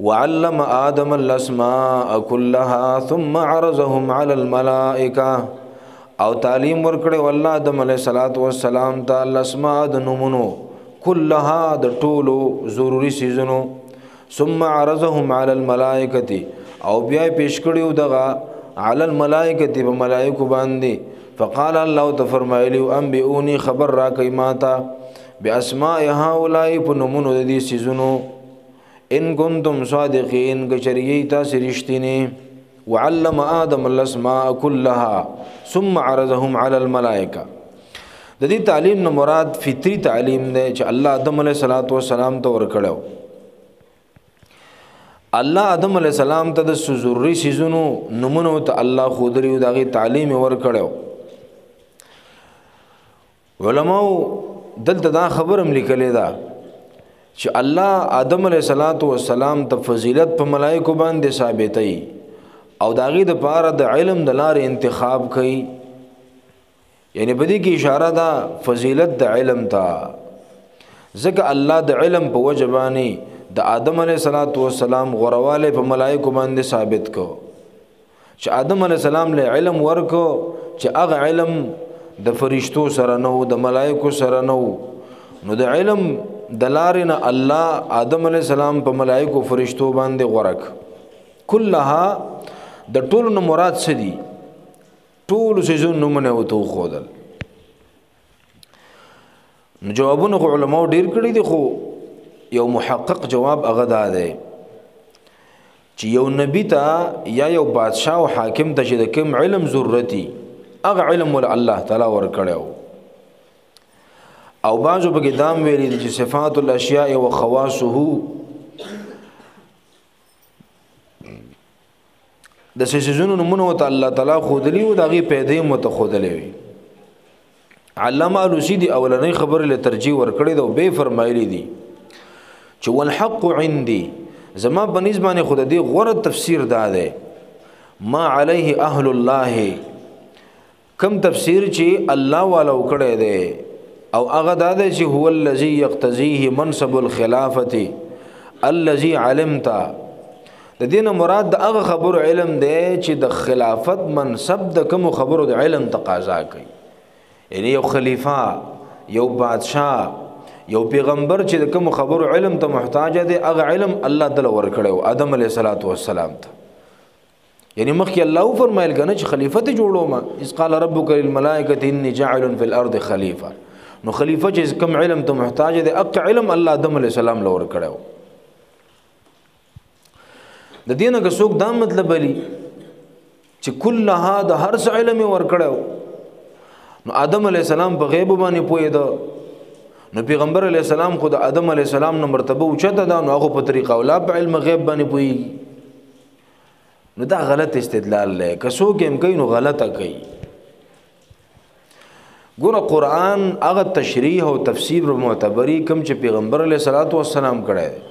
وعلم آدم الاسماء كلها ثم عرضهم على الملائکه او تعلیم ورکړي والله آدم علیه السلام ته الاسماء د نومونو كلها د ټولو ضروری سيزونو ثم عرضهم على الملائکه او بیا پیش کړیو دغه على الملائکه په ملائکه باندې فقال الله تفرمایلی انبئوني خبر را کوي ماتا باسماء هؤلاء پنمونو د دې سيزونو ان کنتم صادقین گچریه تاسو رښتینی وعلم آدم الاسماء كلها ثم عرضهم على الملائکه د دې تعلیم نه مراد فطری تعلیم دی چې الله آدم علیه السلام ته ورکړو الله آدم علیه السلام ته د ضروري سيزونو نمونه ته الله خودري دغه تعلیم ورکړو علماء دلته دا خبرم لیکلې ده چې الله آدم علیه السلام ته فضیلت په ملائکه باندې ثابتې او داغه د پاره د علم د لارې انتخاب کړي یعنی په دې کې اشاره ده فضیلت د علم ته ځکه الله د علم په وجبانی د آدم علیه السلام غرواله په ملائکه باندې ثابت کو چې آدم علیه السلام له علم ورکو چې هغه علم د فرشتو سره نو د ملائکه سره نو د علم د لارې نه الله آدم علیه السلام په ملائکه فرشتو باندې غرق كلها د ټولو نه مراد څه دي ټول سيزون نمونه وته خودل نو جوابونه علماء ډیر کړي دي خو یو محقق جواب هغه ده چې یو نبی ته یا یو بادشاه او حاکم ته چې د کوم علم ضرورتي هغه علم ول الله تعالی ور کړو او بعضو په دام ویلي چې صفات الاشیاء و خواصه د سيزونو نمونه ته الله تعالی خودلی او دغه پیدې متخودلې وي علامه علوسی دی اولنۍ خبره له ترجیح ور کړې ده او به فرمایلی دي چې والحق عندي زما بنسبانه خود دې غوړه تفسیر ده ما عليه اهل الله کم تفسیر چې الله والا وکړي ده او هغه ده چې هو الذي يقتضيه منصب الخلافه الذي علمت د دین مراد د هغه خبر علم دی چې د خلافت منصب د کوم خبرو د علم تقاضا کوي یعنی یو خلیفہ یو بادشاہ یو پیغمبر چې د کوم خبرو علم ته محتاج دی هغه علم الله تعالی ورکړو آدم علیه السلام ته یعنی مخکې الله فرمایل کنه چې خلیفہ ته جوړو ما اس قال ربک للملائکه انی جاعل فی الارض خلیفہ نو خلیفہ چې کوم علم ته محتاج دی هغه علم الله آدم علیه السلام له ورکړو د دینه که څوک دا مطلب لري چې کله د هر څه علم ورکړو نو آدم علی السلام په غیب باندې پوهیدو نو پیغمبر علی السلام خود آدم علی السلام نو مرتبه اوچته ده نو هغه په طریقه اولا په علم غیب باندې پوهیږي نو دا غلط استدلال دی که څوک هم کوي نو غلطه کوي ګوره قرآن هغه تشریح او تفسیر معتبري کوم چې پیغمبر علی السلام کړی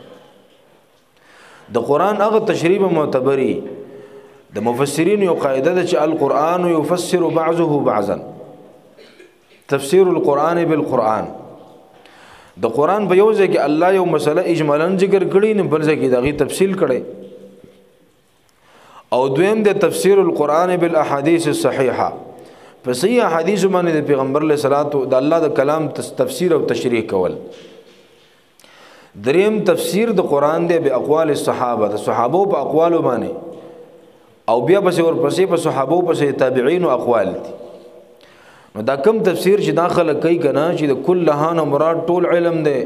د قرآن هغه تشریح معتبري د مفسرین یو قاعده ده چې القرآن يفسر بعضه بعضا تفسیر القرآن بالقرآن د قرآن په یو ځای کې الله یو مسله اجمالا ذکر کړي نه بل ځای کې دغه تفصیل کړي او دویم د تفسیر القرآن بالاحاديث الصحيحه په صحیح احادیث باندې د پیغمبر علیه الصلاۃ د الله د کلام تفسیر او تشریح کول دریم تفسیر د قرآن دی به اقوال الصحابه د صحابه په اقوال باندې او بیا پس ور پسې په صحابه پسې تابعین او اقوال دي نو دا کم تفسیر چې داخله کوي کنه چې د کله نه مراد ټول علم دی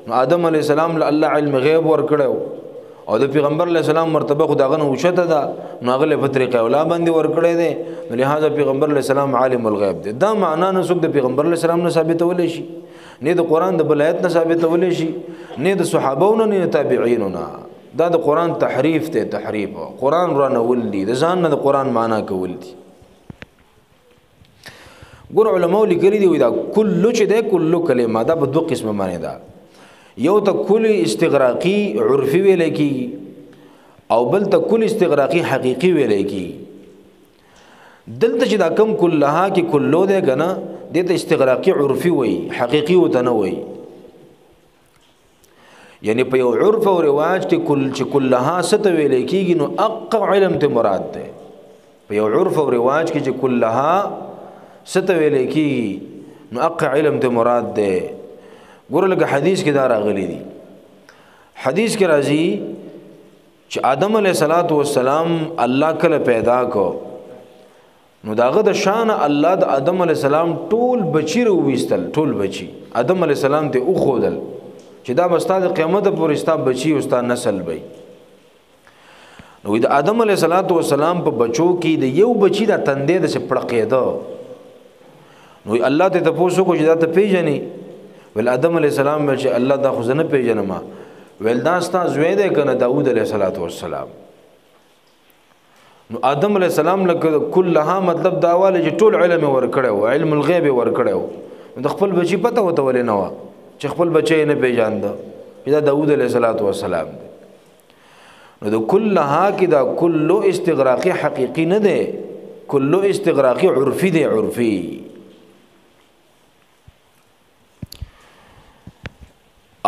نو آدم علی السلام له الله علم غیب ور کړو او د پیغمبر علی السلام مرتبه خداغه نه اوچته ده نو هغه په طریقه اولا باندې ور کړی دی نو لہذا پیغمبر علی السلام عالم الغیب دی دا معنا نه څوک د پیغمبر علی السلام نه ثابتول شي نه د قرآن د بلایت نه ثابتول شي نه د صحابو نه تابعین نه دا د قرآن تحریف ته تحریف قرآن را نه ولدي د ځان نه د قرآن معنا کول دي ګور علماء لیکلي دي دا کله چې ده کله کلمه دا په دوه قسمه معنی ده یو ته کل استغراقی عرفي ویل کی او بل ته کل استغراقی حقیقی ویل کی دلته چې دا کم کلها کې کلو ده کنه دته استغراقی عرفي وي حقيقي وته نه وي یعنی په یو عرف او رواج کې چې کلها ست ویل کېږي نو اقع علم ته مراد ده. په یو عرف او رواج کې چې کلها ست ویل کېږي نو اقع علم ته مراد ده. ګوره لکه حدیث کې دا راغلی دي. حدیث کې راځي چې آدم علیه السلام الله کله پیدا کو نو داغه د شان الله د آدم علیه السلام ټول بچی ورويستل. ټول بچی آدم علیه السلام ته او خودل چې دا بستاد قیامت پورې ستا بچی او ستا نسل وي. نو د آدم علیه السلام په بچو کې د یو بچی د تندې د پړقېده. نو الله ته تاسو کو چې دا ته پیژنې ول آدم علیه السلام چې الله دا خو زنه پیژنم ول دا ستا زوی دی کنه داوود علیه السلام. نو آدم علیه السلام لکه کلها مطلب دا واله چې ټول علم ورکړو علم الغیب ورکړو د خپل بچی پته وته ولې نه و چې خپل بچی نه پیژاند دا داوود علیه السلام دی. نو د کلها کې دا کلو استغراقی حقیقی نه دی کلو استغراقی عرفی دی عرفی.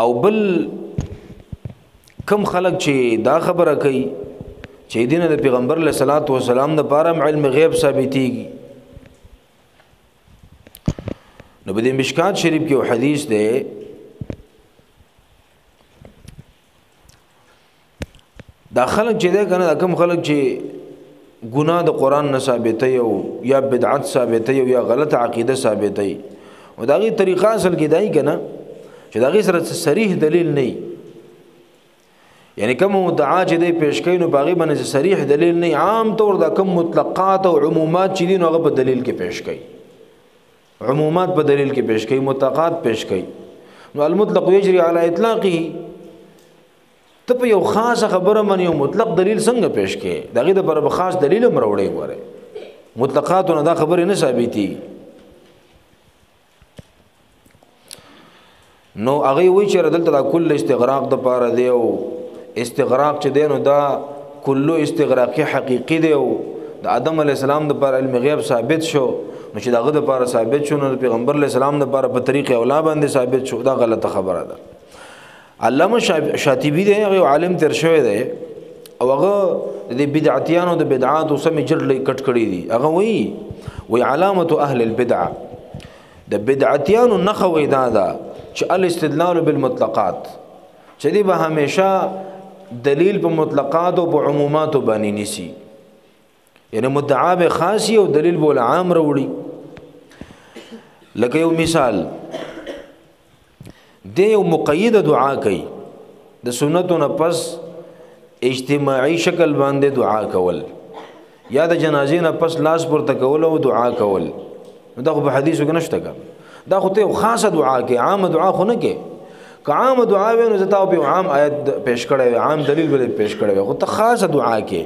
او بل کم خلق چې دا خبره کوي چې دینه د پیغمبر علیه الصلاۃ والسلام د پاره علم غیب ثابتېږي. نو په دې مشکات شریف کې یو حدیث دی دا خلق چې دا کنه کم خلق چې ګناه د قران نه ثابتې او یا بدعت ثابتې او یا غلط عقیده ثابتې او دا غي طریقه اصل کې دای کنه چې دا غي سره صریح دلیل نه یعنی کوم مدعا چې دی پیش کوي نو باغی باندې صریح دلیل نه عام طور دا کوم مطلقات او عمومات چې دي نو هغه په دلیل کې پیش کوي. عمومات په دلیل کې پیش کوي مطلقات پیش کوي. نو المطلق یجري على اطلاقه. ته په یو خاصه خبره باندې یو مطلق دلیل څنګه پیش کوي دغه د پر خاص دلیل مروړي غواړي مطلقاتونه دا خبره نه ثابتي. نو هغه وی چې ردلته دا کل استغراق د پاره دی او استغراق چې دی نو دا کلو استغراقی حقیقی دی او د آدم علیه السلام د پاره علم غیب ثابت شو نو چې داغه د پاره ثابت شو نو پیغمبر علیه السلام د پاره په طریق اولا باندې ثابت شو دا غلطه خبره ده. علامه شاطبی دی هغه عالم تر شوی دی او هغه د بدعتیانو د بدعات او سم جړلې کټ کړی دي. هغه وی علامه اهل البدع د بدعتیانو نخوي دا چې الاستدلال بالمطلقات چې دی به همیشه دلیل په مطلقات او په عمومات باندې نسی یعنی مدعا به خاصی او دلیل بول عام وروړي. لکه یو مثال دی یو مقید دعا کوي د سنتو نه پس اجتماعي شکل باندې دعا کول یا د جنازې نه پس لاس پورته کول او دعا کول دا خو په حدیثو کې نشته کا دا خو ته خاصه دعا کې عام دعا خو نه کې که عام دعا وي نو زتا په عام آیت پیش کړی عام دلیل بل پیش کړی خو ته خاصه دعا کې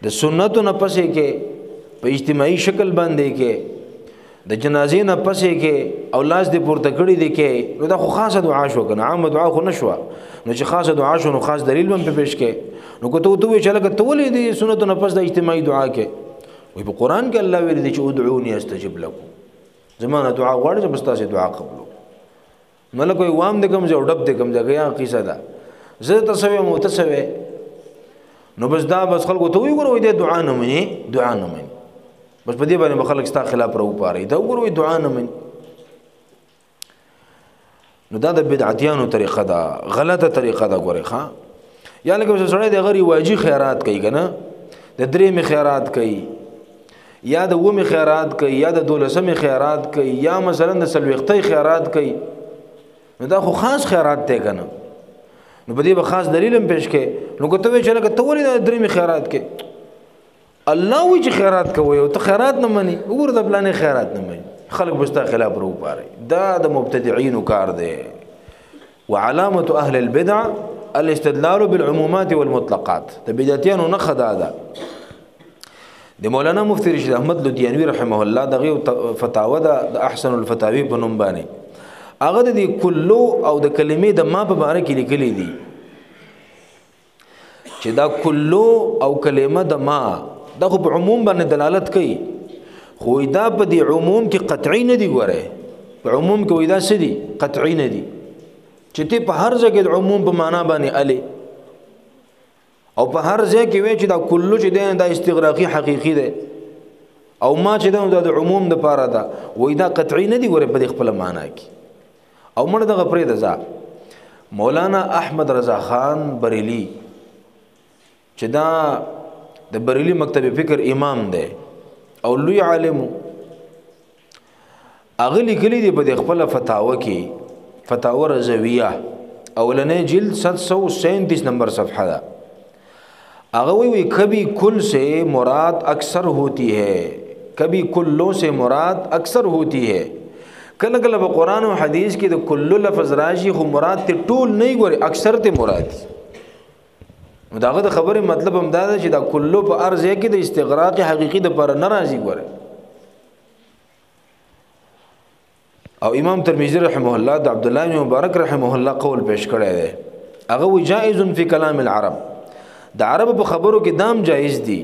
د سنتو نه پسې کې په اجتماعي شکل باندې کې د جنازې نه پسې کې او لاس دې پورته کړی دی کې نو دا خو خاصه دعا شو کنه عام دعا خو نشو نو چې خاصه دعا شو نو خاص دلیل هم پیش کې نو که ته وی چې لکه تولې دي سنتو نه پس د اجتماعي دعا کې وي په قران کې الله ویل دي چې ادعوني استجب لكم زمانه دعا غواړي چې بس تاسو دعا قبول ملک وي وام د کوم ځای ډب د کوم ځای یا قصه ده زه تاسو مو تاسو نو بس دا بس خلکو ته وی ګورو دې دعا نه مني دعا نه مني بس په دې باندې خلک ستا خلاف راو پاره دا ګورو دعا نه مني. نو دا د بدعتیانو طریقه ده غلطه طریقه ده ګوره ښا یا لکه سړی د غری واجی خیرات کوي کنه د درې می خیرات کوي یا د و می خیرات کوي یا د دولسم خیرات کوي یا مثلا د سلوختي خیرات کوي نو دا خو خاص خیرات ته کنه نو په دې به خاص دلیل هم پیش کې نو کوته وی چې لکه ته ولې د درې می خیرات کې الله وی چې خیرات کوي او ته خیرات نه مني وګوره د بلانه خیرات نه مني خلق بستا خلاف رو پاره دا د مبتدعين کار دی. وعلامه اهل البدع الاستدلال بالعمومات والمطلقات د بدعتيانو نه خدا ده. د مولانا مفتی رشید احمد لودیانوی رحمه الله دغه فتاوا د احسن الفتاوی په نوم باندې هغه د کلو او د کلمې د ما په اړه کې لیکلي دي چې دا کلو او کلمه د ما دغه په عموم باندې دلالت کوي خو دا په دې عموم کې قطعي نه دی ګوره په عموم کې وای دا سدي قطعي نه دي چې ته په هر ځای کې د عموم په معنا باندې علي او په هر ځای کې وی چې دا کلو چې دی دا استغراقي حقيقي دی او ما چې دا د عموم د پاره ده وای دا قطعي نه دی ګوره په خپل معنا کې او مړه د غپرې ده مولانا احمد رضا خان بریلی چې دا د بریلی مکتب فکر امام دی او لوی عالم اغلی کلی دی په خپل فتاوا کې فتاوا رضویہ اولنې جلد 737 نمبر صفحه ده اغه وی کبھی کل سے مراد اکثر ہوتی ہے کبھی کلوں سے مراد اکثر ہوتی ہے کله کله په قران او حدیث کې د کلو لفظ راشي خو مراد ته ټول نه ګوري اکثر ته مراد داغه د خبره مطلب هم دا چې دا کلو په ارزه کې د استغراق حقيقي د پر ناراضي ګوري او امام ترمذی رحمه الله د عبد الله بن مبارک رحمه الله قول پیش کړی دی هغه وی جائز فی کلام العرب د عرب په خبرو کې دام جایز دي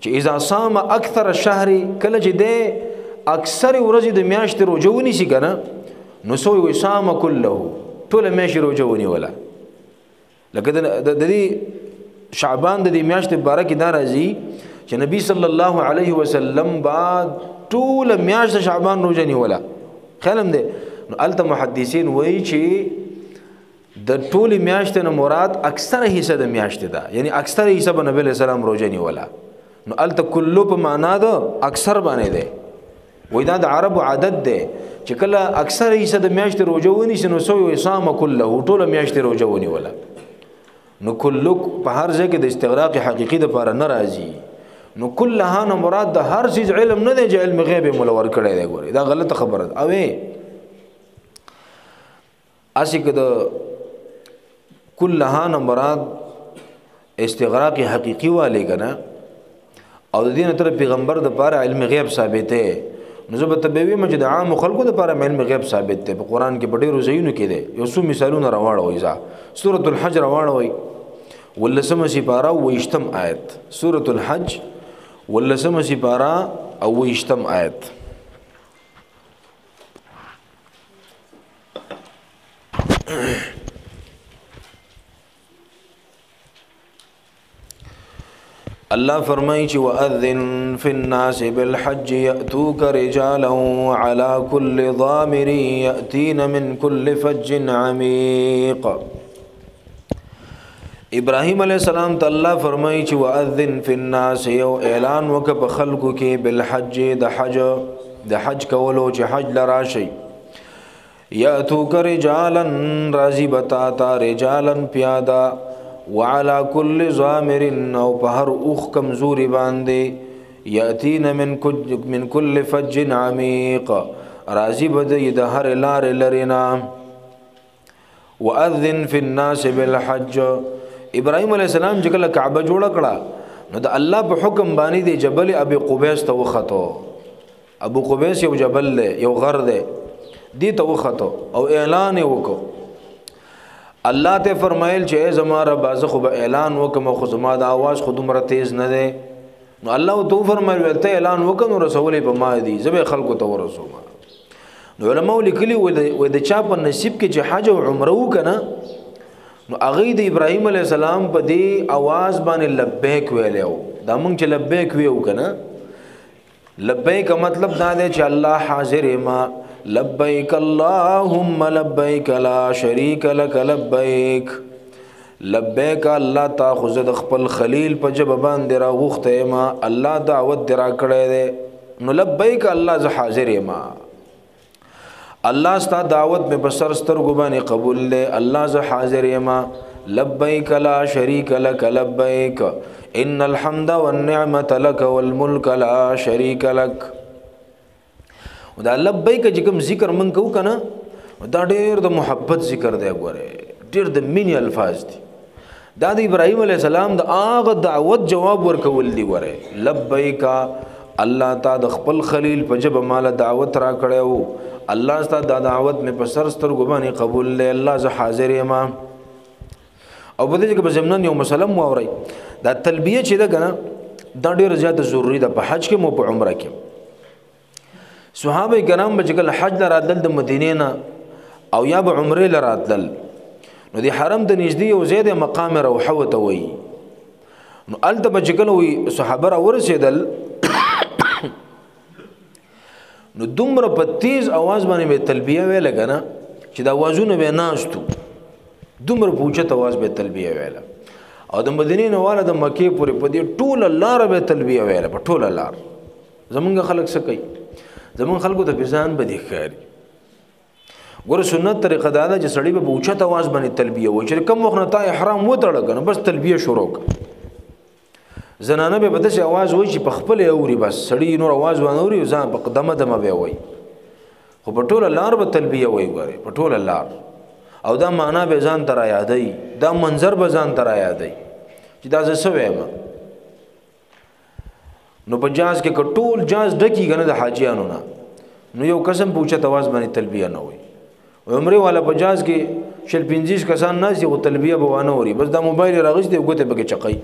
چې اذا صام اکثر الشهر کله چې ده اکثر ورځې د میاشتې روزه ونیسي کنه نو سو وي صام كله ټول میاشتې روزه ونیولا لکه د دې شعبان د دې میاشتې مبارک دا راځي چې نبی صلی الله علیه وسلم بعد ټول میاشت شعبان روزه نیولا خیالم ده نو الته محدثین وایي چې د ټول میاشتې نه مراد اکثر حصہ د میاشتې ده یعنی اکثر حصہ به نبی صلی الله علیه وسلم روزه نیولا نو الته کلو په معنا ده اکثر باندې ده وای دا د عربو عادت ده چې کله اکثر حصہ د میاشتې روزه ونیسي نو سو یو صام کله ټول میاشتې روزه ونیولا نو کلو په هر ځای کې د استغراق حقيقي د لپاره ناراضي نو کلها نه مراد د هر چیز علم نه دی چې علم غیب مولور کړی دی ګوري دا غلطه خبره ده اوه اسی که د کلها نه مراد استغراق حقيقي والی کنه او د دین تر پیغمبر د لپاره علم غیب ثابت دی نو زه به تبوی مجه د عام خلکو د لپاره علم غیب ثابت دی په قران کې ډېر روزینو کې دی یو څو مثالونه راوړوي ځا سورۃ الحج راوړوي ولسمه سپاره ويشتم آیت سورۃ الحج ولسمه سپاره او ويشتم آیت الله فرمایي چې واذن فی الناس بالحج یاتوک رجالا وعلى كل ضامر یاتین من كل فج عمیق ابراهیم علیہ السلام ته الله فرمایي چې واذن فی الناس یو اعلان وکړه په خلکو کې بالحج د حج کولو چې حج لراشي یاتوک رجالا راضی بتا تا رجالا پیادا وعلى كل ضامر او په هر اوخ کمزوري باندې یاتین من كل فج عمیق راضی بده د هر لار لرینا واذن في الناس بالحج ابراهيم عليه السلام چې کله کعبه جوړ کړه نو د الله په حکم باندې د جبل ابي قبيس ته وخته ابو قبيس یو جبل له یو غر ده دي ته وخته او اعلان وکړه الله ته فرمایل چې زما رب ازخو به اعلان وکم خو زما د आवाज خود مر تیز نه ده نو الله تو فرمایل ته اعلان وکړو رسول په ما دي زبې خلکو ته ورسوم نو علماء لیکلي و د چا په نصیب کې چې حج او عمره وکنه نو اغه د ابراهيم عليه السلام په دې आवाज باندې لبیک ویلو دا مونږ چې لبیک ویو کنه لبیک مطلب دا دی چې الله حاضر ما لبیک اللهم لبیک لا شریک لك لبیک لبیک الله تا خو زه د خپل خلیل په جبه باندې را غوخته ما الله دعوت درا کړی دی نو لبیک الله زه حاضر ما الله ستا دعوت میں بسر سترګو باندې قبول لے الله ز حاضر یما لبیک لا شریک لک لبیک ان الحمد والنعمت لك والملك لا شریک لک دا لبیک چې کوم ذکر من کو کنه دا ډېر د محبت ذکر دی ګوره ډېر د مینې الفاظ دي دا د ابراهیم علی السلام د هغه دعوت جواب ورکول دی ګوره لبیک الله تا د خپل خلیل په جبه مال دعوت را کړو الله ستاسو د دعوت مې په سر سترګو باندې قبول لې الله زه حاضر یم او په دې کې به زمنن یو مسلم واوري دا تلبیه چې دا کنه دا ډېر زیات ضروری ده په حج کې مو په عمره کې صحابه کرام به چې حج لراتل د مدینې نه او یا به عمره لراتل نو دی حرم ته نږدې یو ځای دی مقام روحه ورته وایي. نو هلته به چې کله وایي صحابه راورسېدل نو دومره په تیز اواز باندې به تلبیه ویله که نه چې د اوازونه به ناستو، دومره په اوچت اواز به تلبیه ویله. او د مدینې نه واله د مکې پورې په دې ټوله لاره به تلبیه ویله، په ټوله لار. زمونږ خلک څه کوي؟ زمونږ خلکو ته ځان بدې ښکاري. ګوره سنت طریقه دا ده چې سړی به په اوچت اواز باندې تلبیه وایي، چې کوم وخت نه تا احرام وتړه که نه بس تلبیه شروع کړه. زنانه به په داسې اواز وایي چې په خپله یې اوري، بس سړی نور اواز ونه اوري، ځان په دمه دمه به وایي. خو په ټوله لار به تلبیه وایي. ګورې په ټوله لار، او دا معنا به ځان ته رایادوي، دا منظر به ځان ته رایادوي چې دا زه څه وایم. نو په جاز کې که ټول جاز ډکي که نه د حاجیانو نه، نو یو قسم په اوچت اواز باندې تلبیه نه وایي. عمرې والا په جاز کې 25 کسان ناست دي خو تلبیه به وانه اوري، بس دا موبایل یې راغوستی او ګوتې پکې چقی.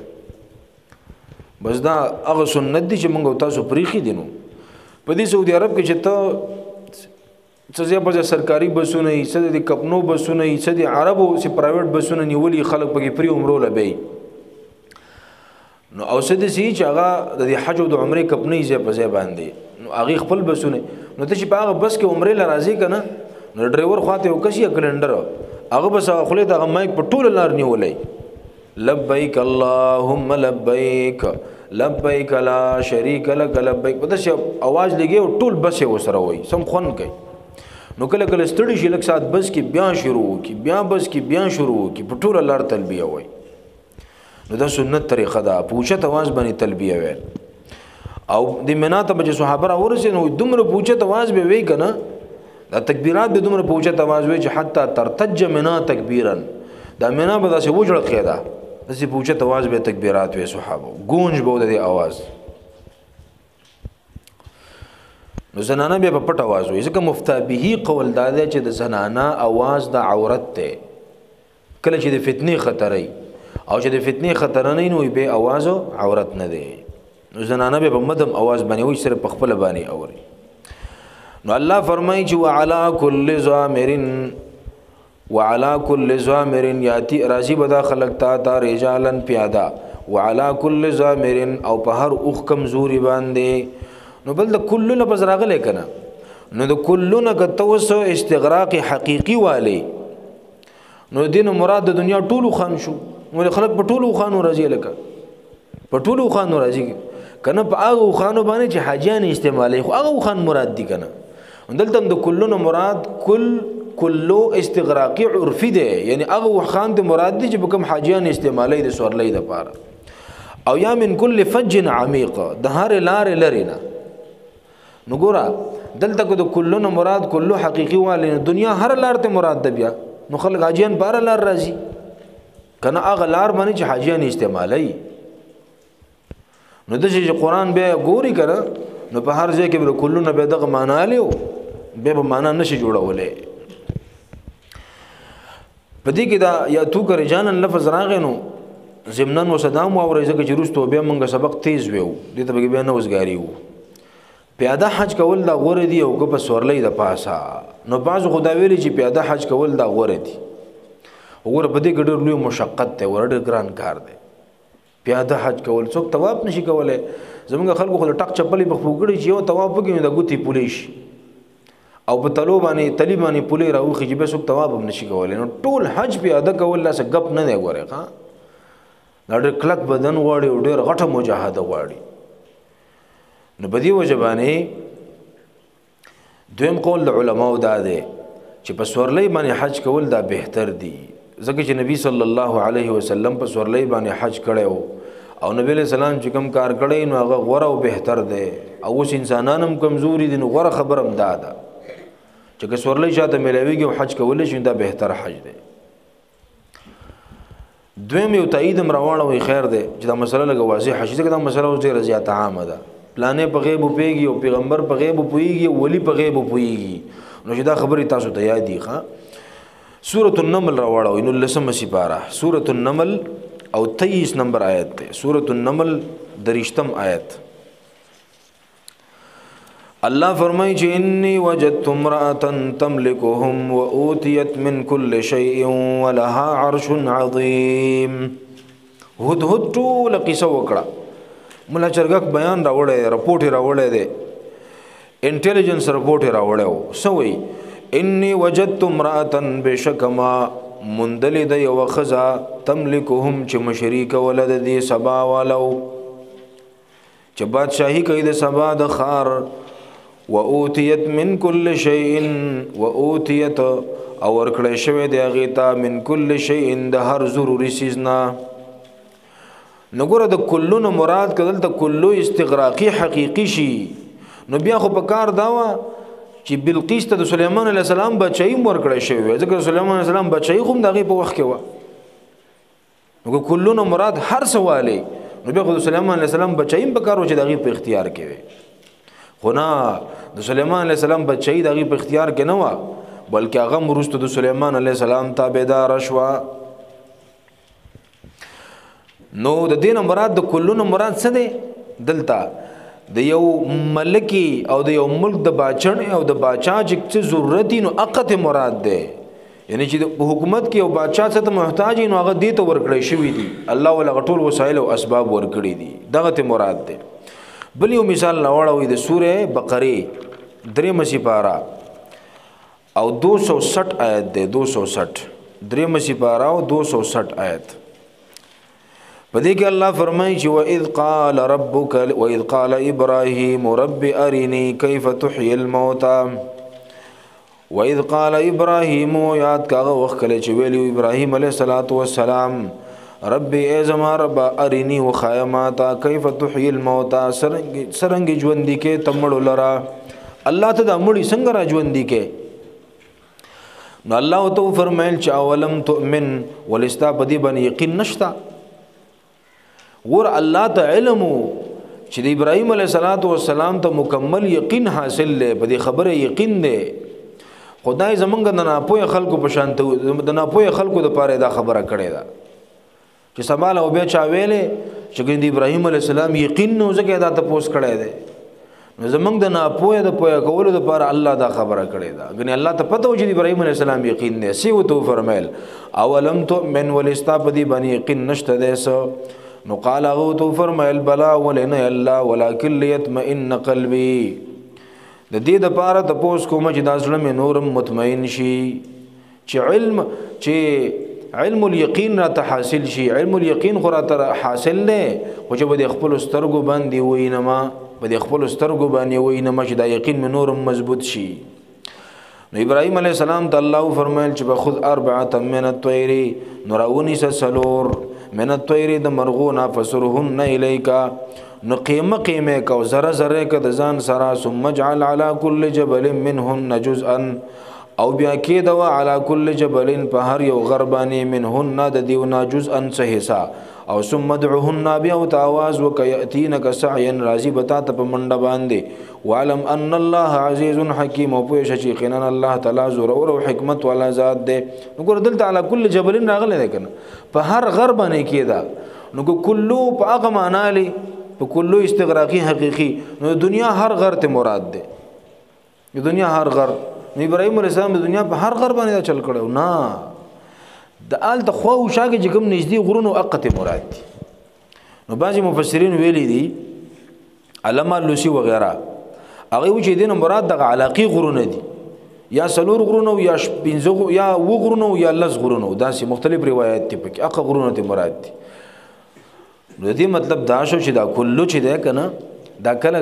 بس دا هغه سنت دي چې موږ او تاسو پریښي دي. نو په دې سعودي عرب کې چې ته څه ځای په ځای سرکاري بسونه یي، څه د کپنو بسونه یي، څه د عربو چې پرایویټ بسونه نیولي، خلک پکې پرې عمرو لبی. نو او څه داسې چې هغه د حج او د عمرې کپنۍ ځای په ځای باندې، نو هغې خپل بسونه. نو ته چې په هغه بس کې عمرې له راځې که نه، نو ډرایور خواته یو کس یا کلنډر، هغه بس هغه خولې ته هغه مایک په ټوله لار نیولی، لبیک اللهم لبیک لبیک لا شریک لک لبیک، په داسې اواز لګي او ټول بس یې ورسره وایي، سم خوند کوي. نو کله کله ستړي شي لږ ساعت بس کې بیا شروع وکړي، بیا بس کې بیا شروع وکړي، په ټوله لار تلبیه وایي. نو دا سنت طریقه ده، په اوچت اواز باندې تلبیه ویل. او د مینا ته به چې صحابه راورسېدل نو دومره په اوچت اواز به وایي که نه، دا تکبیرات به دومره په اوچت اواز وایي چې حتی ترتج مینا تکبیرا، دا مینا به داسې وجړقېده، داسې په اوچت اواز به تکبیرات وایي صحابه، ګونج به و د دې اواز. نو زنانه بیا په پټ اواز وایي، ځکه مفتابهي قول دا دی چې د زنانه اواز د عورت دی. کله چې د فتنې خطرې او چې د فتنې خطر نه نو به اواز عورت نه دی. نو زنانه بیا په مدم اواز باندې وایي، صرف په خپله باندې اوري. نو الله فرمایي چې وعلى كل ضامر یاتی راځي به دا خلق تا رجالا پیاده، وعلى كل ضامر او په هر اوښ کمزوري باندې. نو بل د کلو لفظ راغلی که نه، نو د کلو نه که ته اوس استغراق حقیقي والی، نو دین مراد د دنیا ټولو خان شو. ولې خلک په ټولو خانو راځي، لکه په ټولو خانو راځي که نه، په هغه خانو باندې چې حاجیان استعمالوي، خو هغه خان مراد دي که نه. دلته هم د کلو نه مراد کلو استغراقي عرفي دی، یعنی هغه خان د مراد دي چې په کوم حاجیان استعمالوي د سورلۍ دپاره. او یا من کل فج عمیق، د هر لارې لرې نه. نو ګوره دلته که د کلو نه مراد کلو حقیقي والی، دنیا هر لار ته مراد ده بیا. نو خلک حاجیان په هره لار راځي که نه، هغه لار باندې چې حاجیان استعمالوي. نو داسې چې قرآن بیا ګوري که نه، نو په هر ځای کې به د کلو نه بیا دغه معنا لیو، بیا به معنا نشي جوړولی. په دې کې دا یاتوک رجالا لفظ راغی، نو ضمناً وصدام واورئ، ځکه چې وروسته بیا موږ سبق تیز ویو، دې ته به بیا نه وزګاري وو. پیاده حج کول دا غوره دي او که په سورلۍ د پاسه. نو بعضو خو دا ویلي چې پیاده حج کول دا غوره دي. وګوره په دې کې ډېر لوی مشقت دی، ډېر ګران کار دی پیاده حج کول. څوک طواف نشي کولی. زمونږ خلکو خو ټک چپلې په خپو کړي چې یو طواف وکړي نو د ګوتې پولې شي، او په تلو باندې تلی باندې پولې راوخي چې بیا څوک طواف هم نشي کولی. نو ټول حج پیاده کول داسې ګپ نه دی. ګورئ ښه، دا ډېر کلک بدن غواړي او ډېر غټه مجاهده غواړي. نو په دې وجه باندې دویم قول د علماو دا دی چې په سورلۍ باندې حج کول دا بهتر دی، ځکه چې نبی صلی الله علیه وسلم په سورلۍ باندې حج کړی و، او نبی علیہ السلام چې کوم کار کړی نو هغه غوره او بهتر دی. او اوس انسانان هم کمزوري دي، نو غوره خبره هم دا ده چې که سورلۍ چاته میلاویږي او حج کولی شي دا بهتر حج دی. دویم یو تایید هم راواړوئ، خیر دی چې دا مسله لږه واضحه شي، ځکه دا مسله اوس ډېره زیاته عامه ده. پلانې په غیب پوهېږي او پیغمبر په غیب پوهېږي او ولی په غیب پوهېږي. نو چې دا خبرې تاسو ته یاد دي. ښه، سورة النمل راواړوئ، 19 سپاره، سورة النمل او 23 نمبر آیت دی. سورة النمل 30 آیت. الله فرمایي چې انی وجدت امرأة تملكهم وأوتيت من كل شيء ولها عرش عظيم. هدهد ټول قصه وکړه، مولا چرګک بیان راوړی، رپورټ راوړی دی، انټيليجنس رپورټ راوړی وو. سوي انی وجدت امرأة بشکما مندل د یو خزا تملكهم چې مشریک ولد دی سبا والو چې بادشاہي کوي د سبا د خار، وأوتيت من كل شيء وأوتيت او ورکړی شوی دی هغې ته من كل شيء د هر ضروري څیز نه. نګوره د کلو نه مراد که دلته کلو استغراقي حقیقي شي نو بیا خو په کار دا وه چې بلقیس ته د سلیمان علیه السلام بچایي هم ورکړی شوی وی، ځکه سلیمان علیه السلام بچایي خو هم د هغې په وخت کې وه. نو که کلو نه مراد هر څه والی نو بیا خو د سلیمان علیه السلام بچایي هم په کار و چې د هغې په اختیار کې وی، خو نه د سلیمان علیه السلام بچایي د هغې په اختیار کې نه وه، بلکې هغه هم وروسته د سلیمان علیه السلام تابعداره شوه. نو د دې نه مراد د کلو نه مراد څه دی؟ دلته د یو ملکی او د یو ملک د باچن او د باچا چې ضرورت نو اقت مراد دی، یعنی چې په حکومت کې یو باچا څه ته محتاج نو هغه دې ته ورکړی شوي دي، الله ولا ټول وسایل او اسباب ورکړي دي، دغه ته مراد دی. بل یو مثال راوړی د سوره بقره 3 سپاره او 260 آیت دی، 260 3 سپاره او 260 آیت. پدې کې الله فرمایي چې وَإِذْ قَالَ إِبْرَاهِيمُ رَبِّ أَرِنِي كَيْفَ تُحْيِي الْمَوْتَى. وَإِذْ قَالَ إِبْرَاهِيمُ یاد کاغه وخت کله چې ویلو ابراهیم علیه السلام رب ای زما رب ارنی وخایماتا کیف تحیی الموتى سرنګ ژوندې کې تمړو لرا، الله ته د مړي څنګه را ژوندې کې. نو الله تو فرمایل چې اولم تؤمن ولستا بدی باندې یقین نشتا. ور الله ته علم چې د ابراهیم علیه السلام ته مکمل یقین حاصل لې، په دې خبره یقین دی. خدای زمونږ د ناپوهه خلکو په شان ته د ناپوهه خلکو د پاره دا خبره کړې ده چې سماله او بیا چا ویلې چې د ابراهیم علیه السلام یقین نو ځکه دا تپوس کړی دی. نو زمونږ د ناپوهه د پوهه کولو د پاره الله دا خبره کړې ده، ګنې الله ته پته و چې د ابراهیم علیه السلام یقین دی. سی وته فرمایل اولم تؤمن ولستا په دې باندې یقین نشته دی سو. نو قال هغه تو فرمایل بلا ولنا الله ولکن ليطمئن قلبي، د دې د پاره د پوس کوم چې دا زړه مې نورم مطمئن شي، چې علم الیقین را ته حاصل شي. علم الیقین خو را ته حاصل نه خو چې به د خپل سترګو باندې وینما، به د خپل سترګو باندې وینما چې دا یقین مې نورم مضبوط شي. نو ابراهیم علیه السلام ته الله فرمایل چې بخذ 4 من الطير، نراونی سلور من الطير د مرغونا فسرهن الیکا، نو قیمه کو ذره ذره ک د ځان سره، ثم اجعل على كل جبل منهن جزءا، او بیا کې دوا على كل جبل په هر یو غربانی منهن د دیونا جزءا څه حصہ، او ثم ادعوهن بیا او تاواز وکياتینک سعيا راضی بتا ته په منډه باندې، وعلم ان الله عزيز حكيم، او په شي قنن الله تعالی زور او حکمت والا ذات دی. نو ګور دلته على كل جبل راغله ده کنه په هر غربانی کې دا، نو کلو په هغه معنا لې په کلو استغراقی حقیقی، نو دنیا هر غر ته مراد ده، دنیا هر غر. نو ابراهیم علیه السلام د دنیا په هر غر باندې چل کړو نه، د آل د خوا او شاګه چې کوم نږدې غرونو اقته مراد دي. نو بعضی مفسرین ویلي دي علامه لوسی وغیرہ هغه و چې دین مراد د علاقی غرونه دي، یا سلور غرونه یا پنځه یا و غرونه یا لس غرونه، داسې مختلف روایت دي پکې اقه غرونه ته مراد دي. نو دې مطلب دا شو چې دا کلو چې ده کنه دا کله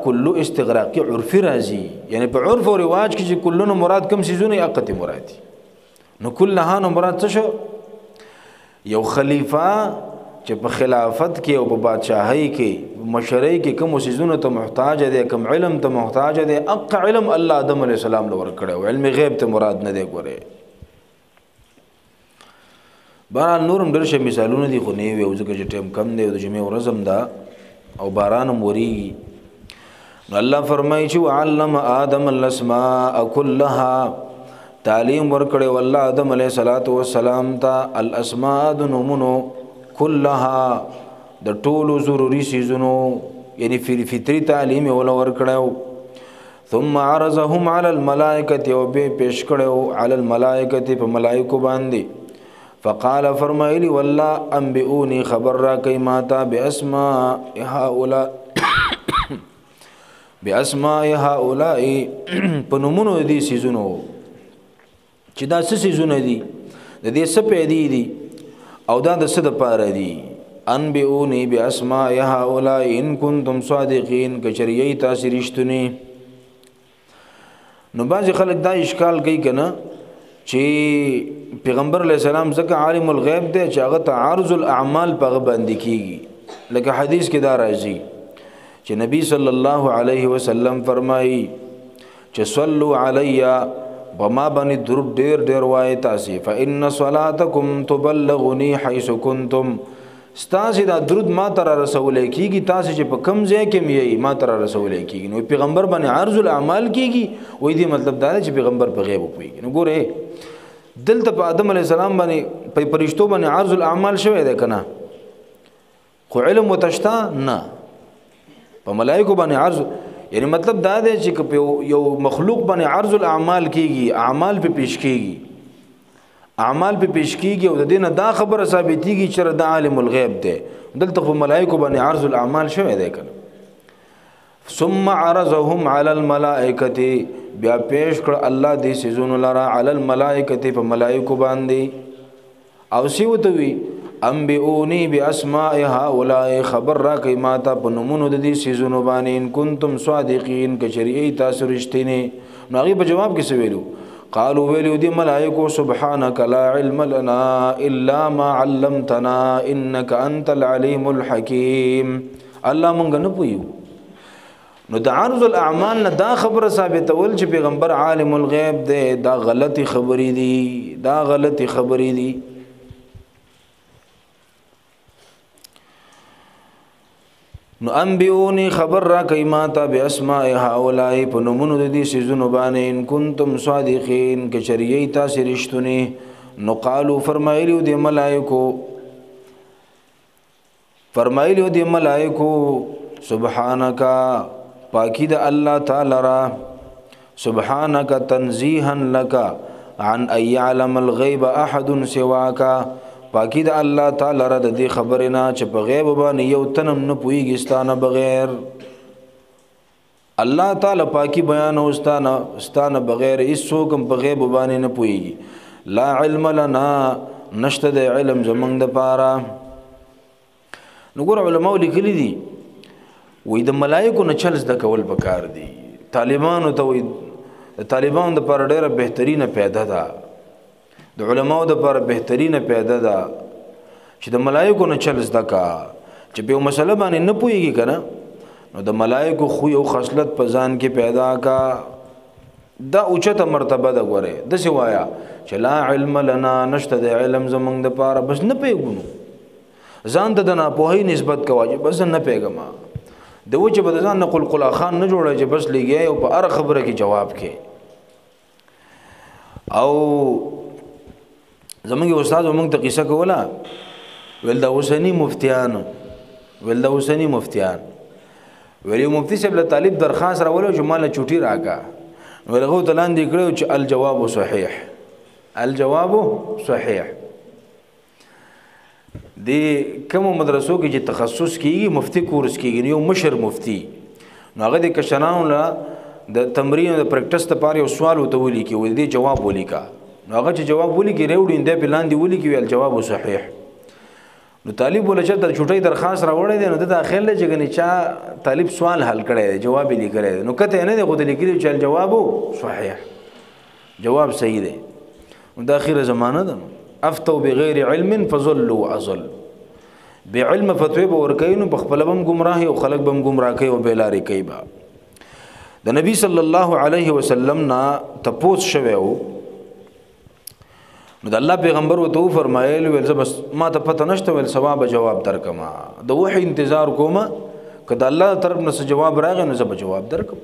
کلو استغراقی عرفی راځي، یعنی په عرف او رواج کې چې کلو نو مراد کم سيزونه اقته مراد دي. نو کلها نو مراد څه شو؟ یو خلیفہ چې په خلافت کې او په بادشاہي کې مشرۍ کې کوم سيزونه ته محتاج دي، کوم علم ته محتاج دي، اق علم الله آدم علیه السلام لور کړو، علم غیب ته مراد نه دی. ګوره باران نورم ډېر شي مثالونه دي خو نه وي، او ځکه چې ټیم کم دی او د جمعې ورځم ده او باران موري. الله فرمایي چې وعلم آدم الاسماء كلها، تعلیم ورکړي والله آدم علیه السلام ته الاسماء د نومونو كلها د ټولو ضروري سيزونو، یعنی فطري تعلیم ولا ورکړو. ثم عرضهم على الملائکه او به پیش کړو علی الملائکه په ملائکه باندې فقال فرمایلی والله انبئوني خبر را کوي ماتا باسماء هؤلاء باسماء هؤلاء پنومونو دي سيزونو چې دا څه سيزونه دي د دې څه پیدي دي او دا د څه د پاره دي انبئوني باسماء هؤلاء ان كنتم صادقين کچریه تاسو رښتونی نو باز خلک دا اشکال کوي کنه چې پیغمبر علی السلام ځکه عالم الغیب دی چې هغه تعارض الاعمال په باندې کیږي لکه حدیث کې دا راځي چې نبی صلی الله علیه وسلم فرمایي چې صلوا علی وما باندې درود ډیر ډیر وایي تاسو فإن صلاتکم تبلغنی حيث کنتم ستاسو دا درود ما تر رسول کیږي تاسو چې په کم ځای کې مې ما تر رسول کیږي نو پیغمبر باندې عرض الاعمال کیږي وې دې مطلب دا چې پیغمبر په غیب پويږي نو ګوره دلته په آدم علی السلام باندې په پرشتو باندې عرض الاعمال شوی ده کنه خو علم وتشتا نه په ملائکه باندې عرض یعنی مطلب دا دی چې یو مخلوق باندې عرض الاعمال کیږي اعمال په پیش کیږي اعمال په پیش کیږي او د دینه دا خبره ثابتېږي چې د عالم الغیب دی دلته په ملائکه باندې عرض الاعمال شوی دی کنه ثم عرضهم على الملائکه بیا پیش کړ الله دې سيزون لرا على الملائکه په ملائکه باندې او سی وتوي انبئوني باسماء هؤلاء خبر را کوي ماته په نمونه د دې سيزونو باندې ان کنتم صادقين کچریه تاسو رښتینی نو هغه په جواب کې ویلو قالوا ویلو دي ملائکه سبحانك لا علم لنا الا ما علمتنا انك انت العليم الحكيم الله مونږ نه پویو نو د عرض الاعمال نه دا خبره ثابتول چې پیغمبر عالم الغیب دی دا غلطی خبرې دي دا غلطی خبرې دي نو انبئوني خبر را کوي ماته باسماء هؤلاء په نومونو د دې سيزونو باندې ان کنتم صادقين کچریه تاسو رښتونی نو قالو فرمایلیو د ملائکو سبحانك پاکی د الله تعالی را سبحانك تنزيها لك عن ان يعلم الغيب احد سواك پاکی د الله تعالی را د دې خبرنا چې په غیب باندې یو تنم نه پويږي ستانه بغیر الله تعالی پاکی بیان او ستانه بغیر هیڅ کوم په غیب باندې نه پويږي لا علم لنا نشته د علم زمنګ د پاره نګور علماء لیکلي دي وې د ملائکو نه چل زده کول پکار دي طالبانو ته وې طالبان د پر ډیره بهترینه پیدا ده د علماء د پر بهترینه پیدا ده چې د ملائکو نه چل زده کا چې په مسله باندې نه پويږي کنه نو د ملائکو خو یو خصلت په ځان کې پیدا کا دا اوچته مرتبه ده غوره د سوایا چې لا علم لنا نشته د علم زمنګ د پاره بس نه پیګونو ځان ته د ناپوهي نسبت کوي بس نه پیګما د وجه به ځان نقل قلا خان نه جوړه چې بس لګي او په ار خبره کې جواب کې او زمونږ استاد موږ ته قصه کوله ول دا حسینی مفتیان ویل مفتی صاحب له طالب درخواست راولو چې مال چوټي راکا ولغه تلان دی کړو چې الجواب صحیح دی کوم مدرسو کې چې تخصص کیږي مفتی کورس کیږي یو مشر مفتی نو هغه د کشنانو لا د تمرین او د پریکټس لپاره یو سوال وتولي کې ول دی جواب ولیکا نو هغه چې جواب ولي کې ریوډین دی په لاندې ولي کې ویل جواب صحیح نو طالب ولا چې د چټي درخواست راوړی دی نو د داخله جګنی چا طالب سوال حل کړی دی جواب یې لیکلی نو کته نه دی غو د لیکلی چې جواب صحیح جواب صحیح دی نو د اخیره زمانہ ده افتو بغیر علم فضلوا اضل بعلم فتوی به ورکینو په خپل بم گمراهي او خلق بم گمراه کوي او بیلاری کوي با د نبی صلی الله علیه وسلم نا تپوس شوو نو د الله پیغمبر وته فرمایل ول بس ما ته پته نشته ول ثواب جواب درکما د وحی انتظار کوم کله الله طرف نه جواب راغی نو زب جواب درکم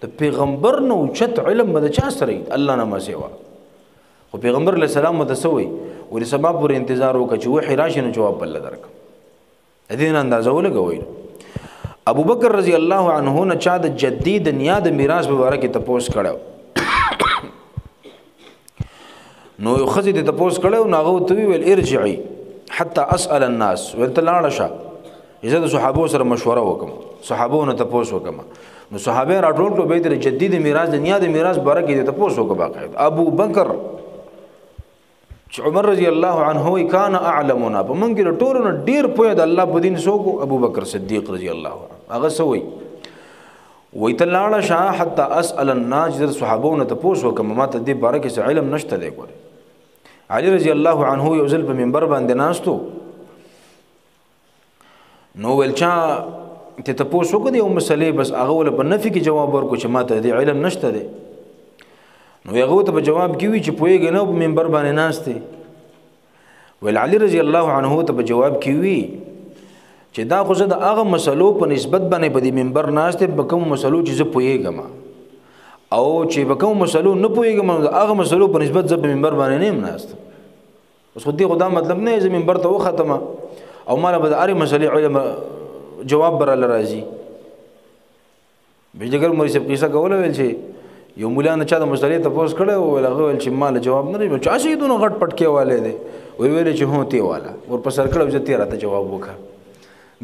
د پیغمبر نو چت علم بده چا سره الله نه ما سیوا خو پیغمبر علیہ السلام متسوي ول سبب پر انتظار وکړي وحی راشي نو جواب بل درکم دین اندازه ولګوي ابو بکر رضی الله عنه نه چا د جدي د نیا د میراث مبارک تپوس کړو نو یو خزي د تپوس کړو ناغه ته ویل ارجعي حتى اسال الناس ورته لاړه شه اذا د صحابو سره مشوره وکم صحابو نه تپوس وکم نو صحابه راټول ټول به د جدي د میراث د نیا د میراث مبارک د تپوس وکم باقاعده ابو بکر عمر رضی الله عنه کان اعلمنا په من کې ټول ډیر پوهه د الله په دین سو ابو بکر صدیق رضی الله عنه هغه سوې وې تلاړه شاه حتا اسال الناس صحابو نه تپوس وکم ما ته دې بارے کې علم نشته دی ګور علي رضی الله عنه یو ځل په منبر باندې ناستو نو ولچا ته تپوس وکړي او مسلې بس هغه ول په نفي کې جواب ورکو چې ما ته دې علم نشته دی نو هغه ته په جواب کې وی چې پوهیږي نو په منبر باندې ناشته ول علي رضی الله عنه ته په جواب کې وی چې دا خو زه د هغه مسلو په نسبت باندې په دې منبر ناشته په کوم مسلو چې زه پوهیږم او چې په کوم مسلو نه پوهیږم هغه مسلو په نسبت زه په منبر باندې نه ناشته اوس خو دې خدا مطلب نه زه منبر ته وختمه او مال به د اړې مسلې علم جواب براله راځي بجګر مې څه قصه کوله ویل چې یو مولا نه چا د مسلې تپوس کړو ول هغه ول چې مال جواب نه لري چې اسی دونه غټ پټ کې والے دي ویل چې هو تی والا ور په سر کړو چې تیرا ته جواب وکړه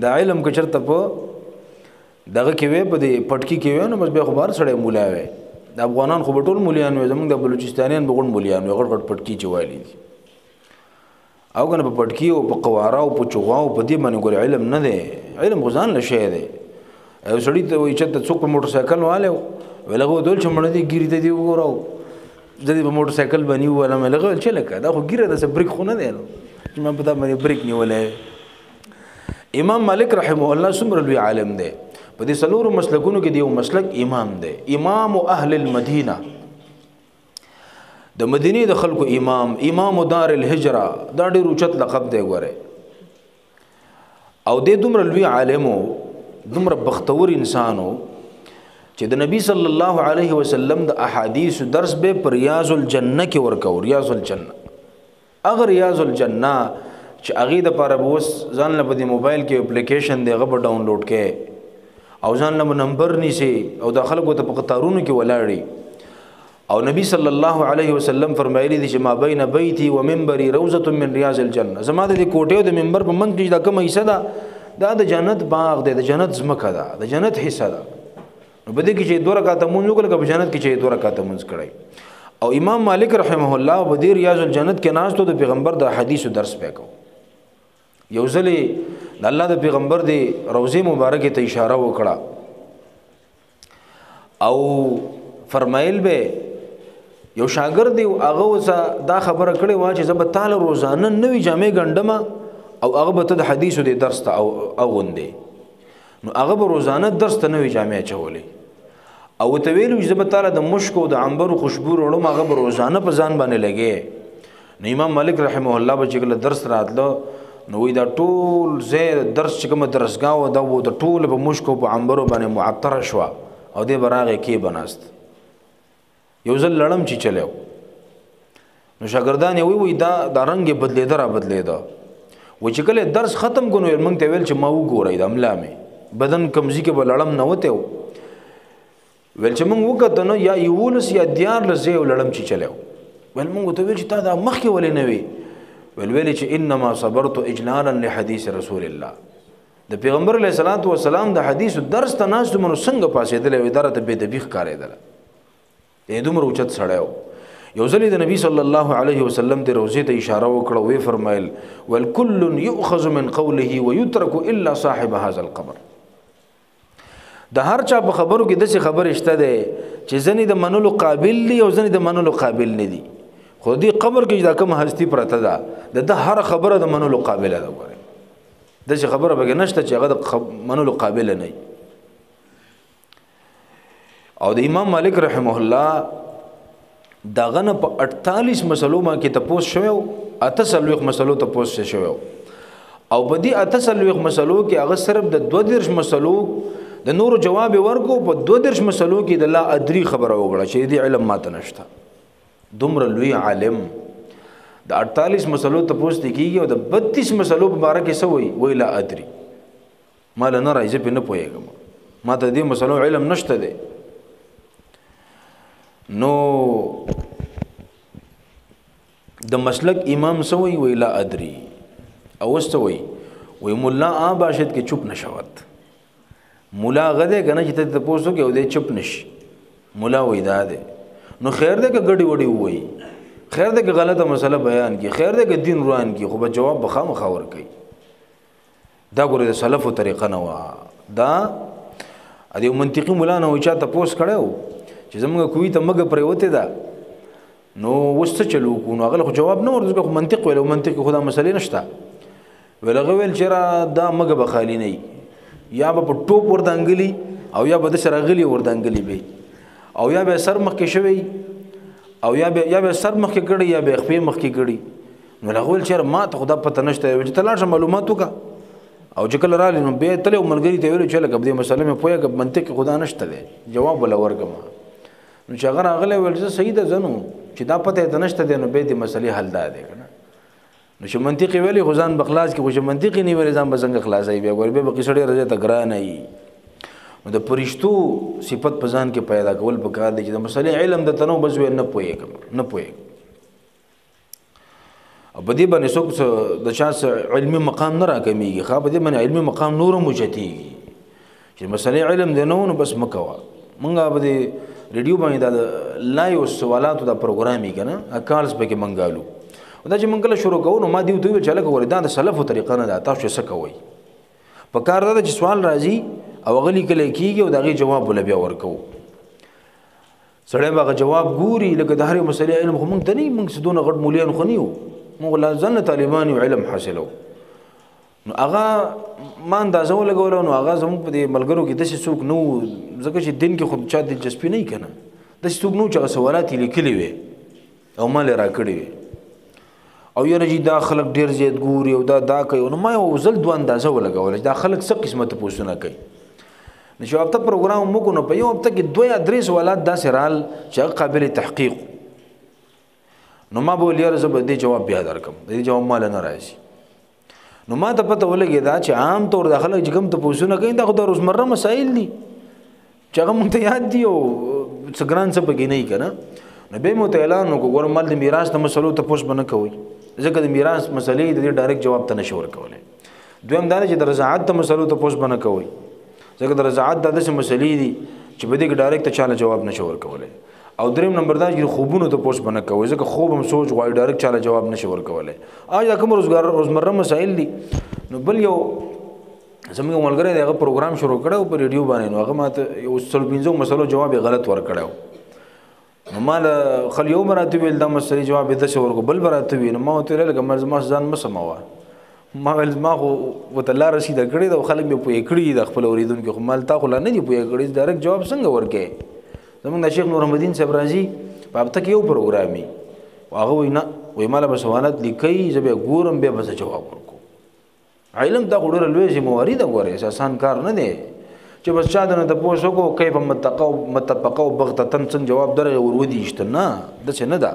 دا علم کو چرته په دغه کې وې په دې پټکی کې وې نو بس به خبر سره مولا وې د افغانان خو ټول مولیان وې زمونږ د بلوچستانیان بغون مولیان وې غټ غټ پټکی چوالي دي او کنه په پټکی او په قواره او په چوغاو په دې باندې ګور علم نه دی علم غزان لشه دی او سړی ته وې چې څوک په موټر سایکل والے ولغه دول چې مړ دي ګیری ته دی وګورو د دې په موټر سایکل باندې ولا ملغه چې لکه دا خو ګیره د بریک خو نه دی نو چې ما پتا باندې بریک نیولې امام مالک رحمه الله څومره لوی عالم دی په دې څلورو مسلکونو کې دی یو مسلک امام دی امام اهل المدینه د مدینه د خلکو امام دار الهجره دا ډېر اوچت لقب دی ګوره او دې دومره لوی عالمو دومره بختور انسانو چې د نبی صلی الله علیه وسلم د احادیث درس به پر ریاض الجنه کې ورکو ریاض الجنه اگر ریاض الجنه چې هغه د پاره بوس ځان له په موبایل کې اپلیکیشن دی غو ډاونلوډ کې او ځان له نمبر نيسي او د خلکو ته په قطارونو کې ولاړی او نبی صلی الله علیه وسلم فرمایلی دي چې ما بین بیتی و منبری روضه من ریاض الجنه زما د کوټې او د منبر په منځ کې دا کومه حصہ ده دا د جنت باغ دی د جنت زمکه ده د جنت حصہ ده نو بده کې چې 2 رکعات مونږ وکړو په جنت کې چې 2 رکعات مونږ کړی او امام مالک رحمه الله په دې ریاض الجنت کې ناستو د پیغمبر د حدیث درس وکاو یو ځلې د الله د پیغمبر دی روزه مبارکه ته اشاره وکړه او فرمایل به یو شاګرد دی هغه وسه دا خبره کړې و چې زب تعالی روزانه نوې جامې ګندمه او هغه به د حدیثو د درس ته او غوندي نو هغه به روزانه درس ته نوې جامې چولې او ته ویلو چې زب تعالی د مشک او د عنبر خوشبو وروړم هغه به روزانه په ځان باندې لګي نو امام مالک رحمه الله به چې درس راتلو نو وی دا ټول زه درس چې کوم درسګاو دا و د ټول په مشک او په عنبر باندې معطر شو او دې براغه کې بناست یو ځل لړم چې چلو نو شاګردان یې وی دا رنگ بدلیدا را بدلیدا و چې کله درس ختم کونو موږ ته ویل چې ما وګورای د املا می بدن کمزې کې بلړم نه وته ویل چې موږ وکړو نو یا یولس یا دیار لزه لړم چې چلو ول موږ ته ویل چې تا دا مخ کې ولې نه وی ویل چې انما صبرت اجلالا لحديث رسول الله د پیغمبر علیه الصلاۃ والسلام د حدیث درس ته ناس منو څنګه پاسېدل وي درته به دبیخ کارېدل دې دومره اوچت سړیو یو ځلې د نبی صلی الله علیه وسلم د روزه ته اشاره وکړه وی فرمایل والکل یؤخذ من قوله ويترك الا صاحب هذا القبر د هر چا په خبرو کې دغه خبر شته ده چې ځنې د منلو قابل دي او ځنې د منلو قابل نه دي خو دې قبر کې دا کوم هستی پرته ده د هر خبره د منلو قابل ده وره دغه خبره به نشته چې هغه د منلو قابل نه او د امام مالک رحمه الله داغه نه په 48 مسلو ما کې تپوس شوو 48 مسلو تپوس شوو او په دې 48 مسلو کې هغه صرف د 22 مسلو د نور جواب ورکو په 22 مسلو کې د لا ادري خبره وګړه چې دې علم ماته نشته دومره لوی عالم د 48 مسلو تپوس کیږي او د 32 مسلو په اړه کې سوې ویلا ادري مال نه راځي په نه پوهېږم ما ته دې مسلو علم نشته دی نو د مسلک امام سوی وی لا ادري او استوي وی مولا باشد کې چوپ نشوت مولا غده کنه چې ته پوسو کې او دې چوپ نشي مولا وی دا ده نو خیر ده که ګډي وډي وای خیر ده که غلطه مسله بیان کی خیر ده که دین روان کی خو به جواب بخامه خاور کوي دا ګوره د سلفو طریقه نه وا دا ا دې منطقي مولا نه وچا ته پوس کړو چې زموږ کوی ته مګ پرې وته دا نو وسته چلو کو نو هغه جواب نه ورته خو منطق ویلو منطق خدا مسلې نشته ولغه ویل چې را دا مګ بخالی نه یا به ټوپ وردانګلی او یا به د شرغلی وردانګلی به او یا به سر مخ کې شوی او یا به سر مخ کې کړي یا به خپې مخ کې کړي نو لغه ویل چې ما ته خدا پته نشته چې تلاش معلومات وکا او چې کله رالی نو به تل ملګری ته ویل چې لکه دې مسله مې پوهه ک منطق خدا نشته دی جواب ولا ورګم نو چې هغه راغله ویل چې صحیح ده زنو چې دا پته ته نشته دی نو به دې مسلې حل ده کنه نو چې منطق ویلي غزان بخلاص کې خو چې منطق نه ویل ځان بزنګ خلاصای به ور به قصړې رضا تګرا نه ای نو د پرشتو صفت پزان کې پیدا کول پکار دي چې د مسلې علم د تنو بس نه پوهیږم نه پوهیږم او بدی باندې څوک د چا علمي مقام نه راکمیږي خو بدی باندې علمي مقام نور موجتيږي چې مسلې علم دی نو بس مکوا مونږه بدی ریډیو باندې د لایو سوالاتو د پروګرامي کنه اکالس به کې منګالو دا چې مونږ له شروع کوو نو ما دی دوی چې لکه وردا د سلفو طریقه نه دا تاسو څه کوي په کار دا چې سوال راځي او غلی کله کیږي او دغه جواب ول بیا ورکو سړی هغه جواب ګوري لکه د هرې مسلې علم خو مونږ ته نه مونږ سدونه غټ مولیان خو نیو مونږ لازم طالبان علم حاصلو نو هغه ما اندازه ولګول نو هغه زموږ په ملګرو کې د څوک نو ځکه چې دین کې خود چا دلچسپي نه کنه د څوک نو چې سوالات لیکلي وي او مال راکړي وي او یره چې دا خلک ډیر زیات ګوري او دا کوي نو ما یو ځل دوه اندازه ولګول دا خلک څه قسمه پوښتنه کوي نو هفته پروګرام مو کو نو په یو هفته کې دوه یا درې سوالات داسې رال چې قابل تحقیق نو ما به لیر زب دې جواب بیا درکم دې جواب مال نه راځي نو ما ته پته ولګی دا چې عام طور د خلک چې کوم ته پوښتنه کوي دا خو د روزمره مسائل دي چې هغه مونږ ته یاد دي او څه ګران څه پکې نه کنه نو به مو ته اعلان وکړو ګور مال د میراث د مسلو ته پوښتنه نه کوي ځکه د میراث مسلې د ډایرکټ جواب ته نشور کولای دویم دا چې د رضاعت د مسلو ته پوښتنه نه کوي ځکه د رضاعت د مسلې دي چې به د ډایرکټ چاله جواب نشور کولای او دریم نمبر دا چې خوبونو ته پوښتنه کوي ځکه خوب هم سوچ غواړي ډایرکټ چاله جواب نشور کولای اجازه کوم روزمره مسائل دي نو بل یو زموږ ملګری دغه پروګرام شروع کړو په ریډیو باندې نو هغه ماته یو څل پنځو مسلو جواب غلط ور کړو نو مال خل یو مراتب ول د مسلې جواب د څور کو بل مراتب نو ما ته لکه مرزما ځان مسموا ما ول ما وتلا رشید کړی د خلک به پوي کړی د خپل اوریدونکو خو مال تا خو نه دی پوي کړی ډایرکټ جواب څنګه ورکې زمونږ د شیخ نور احمدین صاحب راځي په هفته کې یو پروګرامي هغه وینا وای مال به سوالات لیکي زبې ګورم به بس جواب ورکو علم دا ډېر لوی ذمہواری ده ګوره آسان کار نه دی چې بس چا دنه د پوسو کو کیف متفقو بغتتن څنګه جواب درغه ورودي شته نه د څه نه ده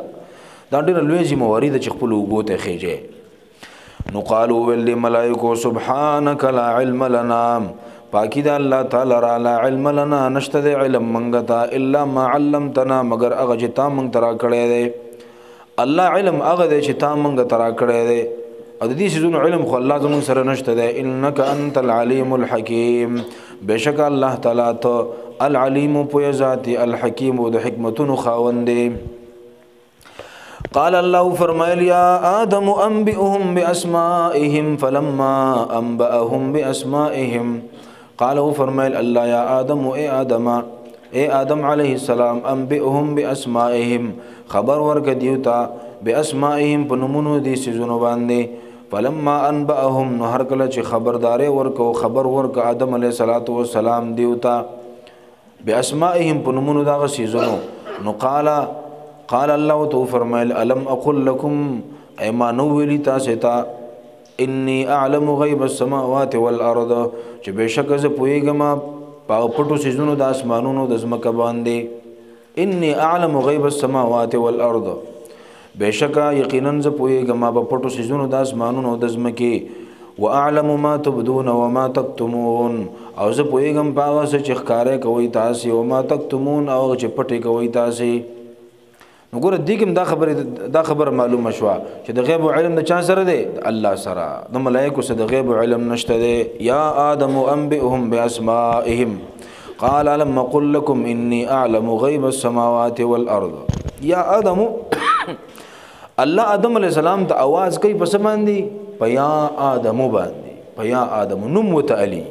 دا ډېر لوی ذمہواری ده چې خپل وګوته خېجه نو قالو ول ملائکه سبحانك لا علم لنا پاکی دا الله تعالی را لا علم لنا نشته علم منغتا الا ما علمتنا مگر هغه چې تا مونږ ترا کړی دی الله علم هغه چې تا مونږ ترا کړی دی او د دې شزونو علم خو الله زموږ سره نشته دی انك انت العليم الحكيم بشک الله تعالی ته العليم پوهه ذات الحكيم او د حکمتونو خاوند دی قال الله فرمایل یا آدم انبئهم باسمائهم فلما انبأهم باسمائهم قالوا فرمایل الله یا آدم اے آدم علیہ السلام انبئهم باسمائهم خبر ورک دیوتا باسمائهم پنمونو دی سيزونو باندې فلما انبأهم نو هر کله چې خبرداري ورکو خبر ورک آدم علیہ الصلوۃ والسلام دیوتا باسمائهم پنمونو دا سيزونو نو قال الله تو فرمایل الم اقل لكم ايمانو ویلی تاسو ته انی اعلم غیب السماوات والارض چې بشک ز پویګم په پټو سيزونو د اسمانونو د زمکه باندې انی اعلم غیب السماوات والارض بشک یقینا ز پویګم په پټو سيزونو د اسمانونو د زمکه واعلم ما تبدون وما تكتمون او زه پوهیږم په هغه څه چې ښکارې کوئ تاسې او ما تکتمون او چې پټې کوئ تاسې. نو ګوره دې کې دا خبره معلومه شوه چې د غیب علم د چا سره دی؟ الله سره. د ملایکو سره د غیب علم نشته دی. یا آدم انبئهم باسمائهم قال الم اقل لكم اني اعلم غیب السماوات والارض. یا آدم الله آدم علیہ السلام ته आवाज کوي په څه باندې؟ په یا آدم باندې. په یا آدم نوم متعلی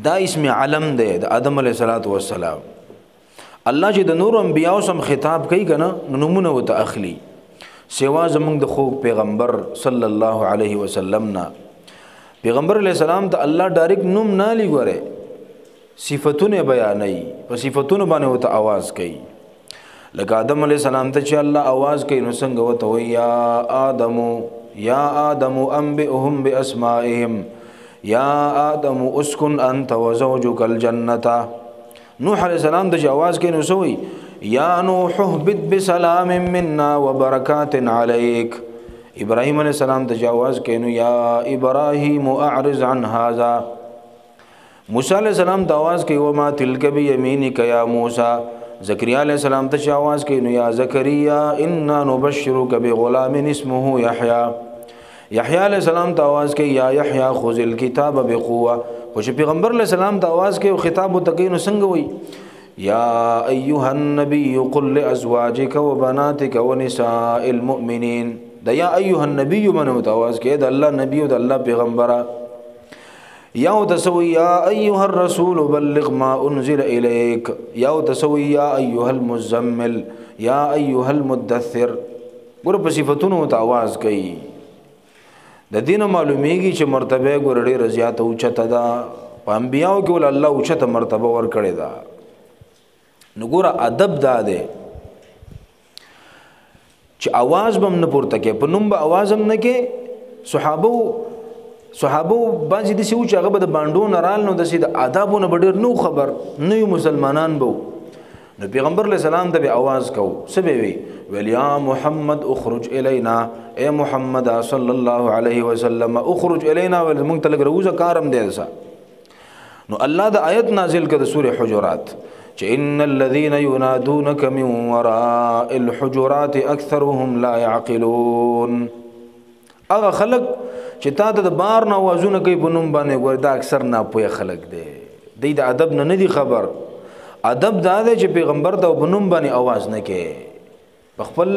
دا اسم علم دی د آدم علیہ السلام. الله چې د نور انبیاء سم خطاب کوي کنه نمونه وته اخلي سوا زمونږ د خو پیغمبر صلی الله علیه وسلم نه. پیغمبر علیہ السلام ته الله ډایرک نوم نه لګوره صفاتونه بیانوي په صفاتونه باندې وته आवाज کوي. لکه آدم علیہ السلام ته چې الله आवाज کوي نو څنګه وته وي یا آدم انبئهم باسمائهم یا آدم اسكن انت وزوجك الجنه. نوح علیہ السلام د جواز کې نو سوئی یا نوح اهبط بسلام منا وبرکات علیک. ابراهیم علیہ السلام د جواز کې نو یا ابراهیم اعرض عن هذا. موسی علیہ السلام د आवाज کې و ما تلک بیمینک یا موسی. زکریا علیہ السلام د جواز کې نو یا زکریا انا نبشرک بغلام اسمه یحیی. یحیی علیہ السلام ته आवाज کوي یا یحیی خذ الكتاب بقوه. خو چې پیغمبر علیہ السلام ته आवाज کوي خطاب وتکین څنګه وي یا ایها النبی قل لازواجک وبناتک ونساء المؤمنین. دا یا ایها النبی باندې आवाज کوي د الله نبی او د الله پیغمبره. یا تسوی یا ایها الرسول بلغ ما انزل الیک. یا تسوی یا ایها المزمل یا ایها المدثر. ګور په صفاتونو ته आवाज کوي. د دین معلومیږي چې مرتبه ګور ډېره زیاته اوچته ده. په انبیاو کې ول الله اوچته مرتبه ور کړې ده. نو ګور ادب دا ده چې आवाज بم نه پورته کې په نوم به आवाज هم نه کې. صحابه باندې د سیو چې هغه به د باندو نرال نو د سید آدابونه ډېر نو خبر نه مسلمانان بو. نو پیغمبر علیہ السلام ته به आवाज کو سبه وی ویل یا محمد اخرج الینا. اے محمد صلی الله علیه وسلم اخرج الینا ول مونږ ته لګ روزه کارم دی. نو الله د آیت نازل کړه سوره حجرات چې ان الذين ينادونك من وراء الحجرات اكثرهم لا يعقلون. هغه خلق چې تا ته د بار نه आवाजونه کوي بنوم باندې ګور دا اکثر نه پوهه خلق دی. د ادب نه دی خبر. ادب دا دی چې پیغمبر ته بنوم باندې आवाज نه کوي. خپل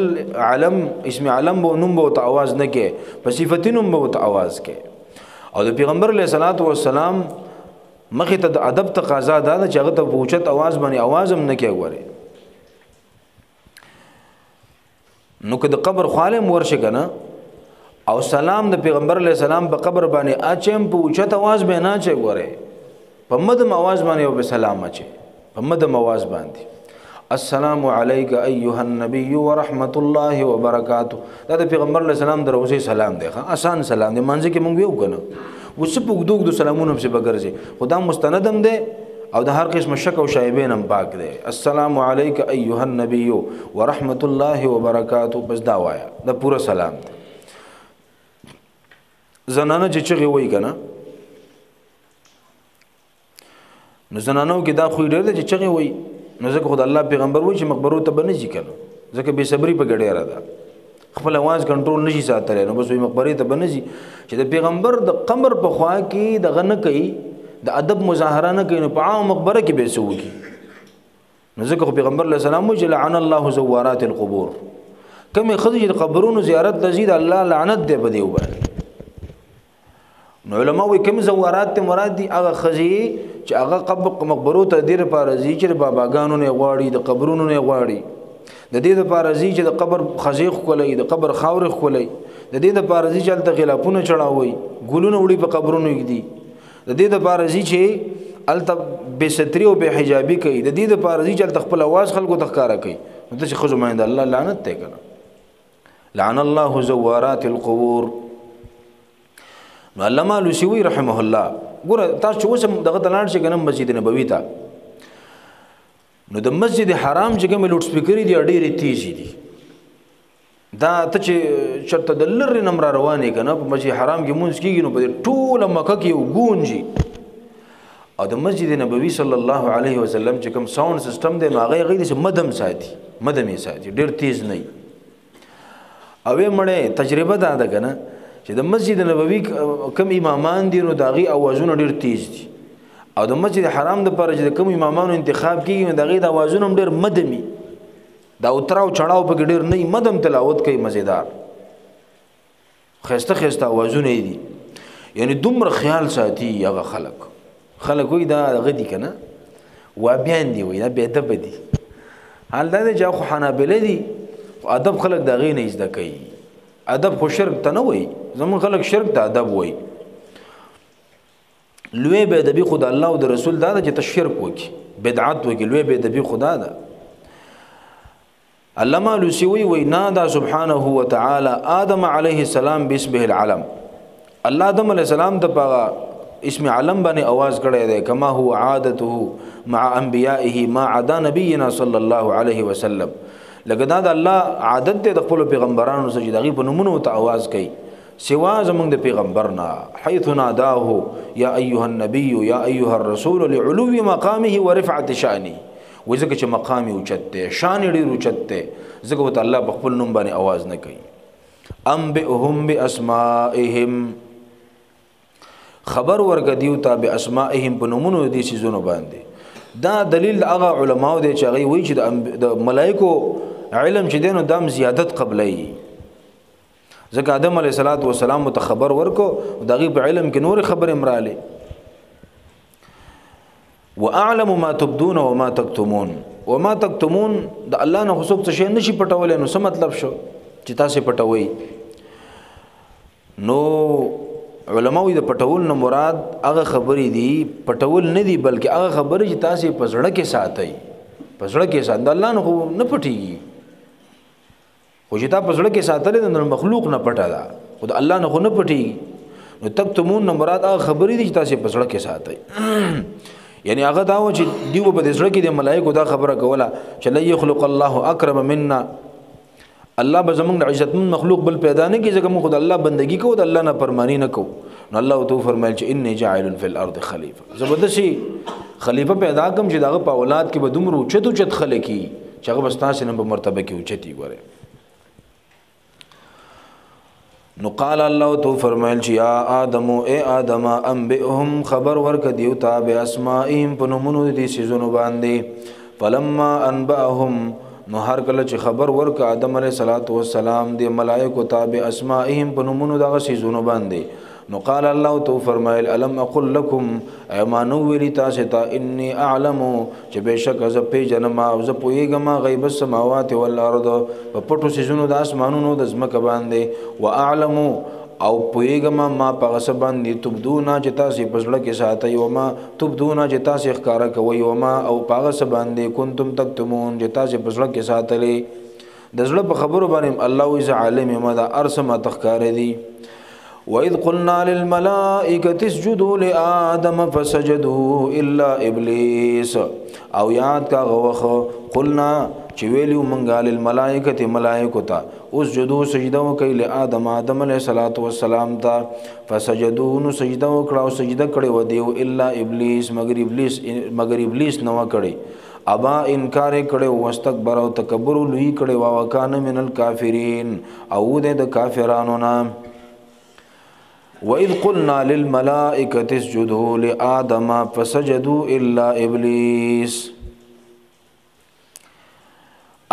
علم اسم علم به نوم به ته आवाज نه کوي په صفاتینو به ته आवाज کوي. او د پیغمبر علیه الصلاۃ والسلام مخې ته د ادب تقاضا ده چې هغه ته پوښت आवाज باندې आवाज هم نه کوي. ګوره نو که د قبر خالم ورشه کنه او سلام د پیغمبر علیه السلام په قبر باندې اچم پوښت आवाज به نه چي. ګوره په مدم आवाज باندې او په سلام اچي په مدم आवाज باندې السلام علیک ایها النبی ورحمت الله وبرکاته. دا د پیغمبر علیه السلام دروځي سلام دی. آسان سلام دی. مانځي کې مونږ یو کنه وسه پوګدوګ د سلامونو په بغرزي خدا مستندم دی او د هر قسم شک او شایبین هم پاک دی. السلام علیک ایها النبی ورحمت الله وبرکاته. بس دا وایا دا پورا سلام دی. زنانه چې چغي وای کنه نو زنانو کې دا خو ډېر دی چې چغي وای. نو ځکه خدای الله پیغمبر وای چې مقبرو ته بنځي کنه ځکه بے صبري په ګډه را ده خپل आवाज کنټرول نشي ساتلی. نو بس وای مقبره ته بنځي چې د پیغمبر د قبر په خوا کې د غنه کوي د ادب مظاهره نه کوي. نو په عام مقبره کې به سوږي. نو ځکه پیغمبر علیه السلام وی لعن الله زوارات القبور. کمه خدای د قبرونو زیارت لزید الله لعنت دی په دیو باندې. نو علماء وی کوم زوارات ته مراد دي هغه خزي چې هغه قبر مقبرو ته ډیر پارځي چې باباګانو نه غواړي د قبرونو نه غواړي. د دې د پارځي چې د قبر خزيخ کولای د قبر خاور کولای. د دې د پارځي چې الته غلافونه چړاوي ګلونه وړي په قبرونو کې دي. د دې د پارځي چې الته بے ستری او بے حجابي کوي. د دې د پارځي چې الته خپل आवाज خلکو تخکارا کوي. نو ته چې خزو مایند الله لعنت ته کنه. لعن الله زوارات القبور. علامه لوسیوی رحمه الله ګوره تاسو اوس دغه تلاړ شي کنه مسجد نبوي ته نو د مسجد حرام چې کوم لوډ سپیکر دي ډېرې تیز دي. دا ته چې چرته د لری نمبر روانې کنه په مسجد حرام کې مونږ کېږي نو په ټوله مکه کې یو گونجي او د مسجد نبوي صلی الله علیه وسلم چې کوم ساوند سیستم دی هغه غیر مدم ساتي ډیر تیز نه او مړې تجربه ده کنه چې د مسجد نبوي کوم امامان دي نو داغي اوازونه ډیر تیز دي او د مسجد حرام د پر چې کوم امامانو انتخاب کیږي نو داغي د اوازونه ډیر مدمي دا اتراو چړاو په ډیر نه مدم تلاوت کوي مزیدار خسته اوازونه دي یعنی دومره خیال ساتي هغه خلک وي دا غدي کنه و بیان دی وي دا به ادب دي حال دا چې خو حنابلې دي ادب خلک دا غي نه زده کوي ادب خو شرک ته نه وي زمون خلک شرک ته ادب وي لوی به ادبي خدای الله او د رسول دا چې تشرک وکي بدعت وکي لوی به ادبي خدا دا علامه لوسیوی وی نادا سبحانه وتعالى آدم علیه السلام باسمه العلم الله آدم علیه السلام ته په اسم علم باندې आवाज کړی دی کما هو عادته مع انبیائه ما عدا نبینا صلی الله علیه وسلم لکه دا د الله عادت دی د خپل پیغمبرانو سره چې دغه په نومونو ته आवाज کوي سوا زمونږ د پیغمبرنا حيث ناداه یا ایها النبی یا ایها الرسول لعلو مقامه ورفعه شأنه وځکه چې مقام اوچت دی شان ډیر اوچت دی ځکه وت الله په خپل نوم باندې आवाज نه کوي انبئهم باسمائهم خبر ورګ دیو ته باسمائهم په نومونو دي سيزونو باندې دا دلیل هغه علماو دي چې هغه وایي چې د ملائکو علم چې دینو دام زیادت قبلای ځکه آدم علیه السلام ته خبر ورکو دغه په علم کې نور خبر امراله واعلم ما تبدون وما تكتمون د الله نه خصوص څه نشي پټولای نو څه مطلب شو چې تاسو پټوي نو علماء د پټول نه مراد هغه خبرې دي پټول نه دي بلکې هغه خبرې چې تاسو په زړه کې ساتي په زړه کې سات د الله نه پټيږي خو چې تاسو په زړه کې ساتل د مخلوق نه پټا ده خو د الله نه پټيږي نو تکتمون نه مراد هغه خبرې دي چې تاسو په زړه کې ساتي یعنی هغه دا و چې دیو په دې زړه کې د ملائکه دا خبره کوله چې لا يخلق الله اکرم منا الله به زمونږ عزتمن مخلوق بل پیدا نه کی ځکه موږ د الله بندگی کوو د الله نه فرمانی نه کوو نو الله تو فرمایل چې انی جاعل فی الارض خلیفہ زبردستی خلیفہ پیدا کوم چې دغه په اولاد کې به دومره چت خلکی چې هغه بس تاسو نه په مرتبه کې اوچتی ګوره نو قال الله تو فرمایل چې یا آدم اے آدم انبئهم خبر ورک دیو تا به اسماءهم په نومونو دي سيزونو باندې فلما انبئهم نو هر کله چې خبر ورک آدم علیه السلام دی ملائکه تابع اسماءهم په نومونو دغه سيزونو باندې نو قال الله تو فرمایل الم اقل لكم ايمانو ویلی تاسو ته انی اعلم چې بشک از په جنم او ز پویګم غیب السماوات والارض په پټو سيزونو د اسمانونو د زمکه باندې واعلم او پویګم ما په غسبان دي تبدونا چې تاسو پسړه کې ساتي او ما تبدونا چې تاسو ښکارا کوي او ما او په غسبان دي کنتم تکتمون چې تاسو پسړه کې ساتلې د زړه په خبرو باندې الله عز عالم ما دا ارسمه تخکار دي وَإِذْ قُلْنَا لِلْمَلَائِكَةِ اسْجُدُوا لِآدَمَ فَسَجَدُوا إِلَّا إِبْلِيسَ او یاد کا غوخ قلنا چې ویلو منګا للملائکه ملائکه تا اسجدوا سجده وکي لآدم آدم علیہ الصلوۃ والسلام تا فسجدوا نو سجده وکړه او سجده کړي و دیو الا ابلیس مگر ابلیس نو کړي ابا انکار کړي واستكبر او تکبر لوی کړي وا وکانه من الکافرین او د کافرانو نام وَإِذْ قُلْنَا لِلْمَلَائِكَةِ اسْجُدُوا لِآدَمَ فَسَجَدُوا إِلَّا إِبْلِيسَ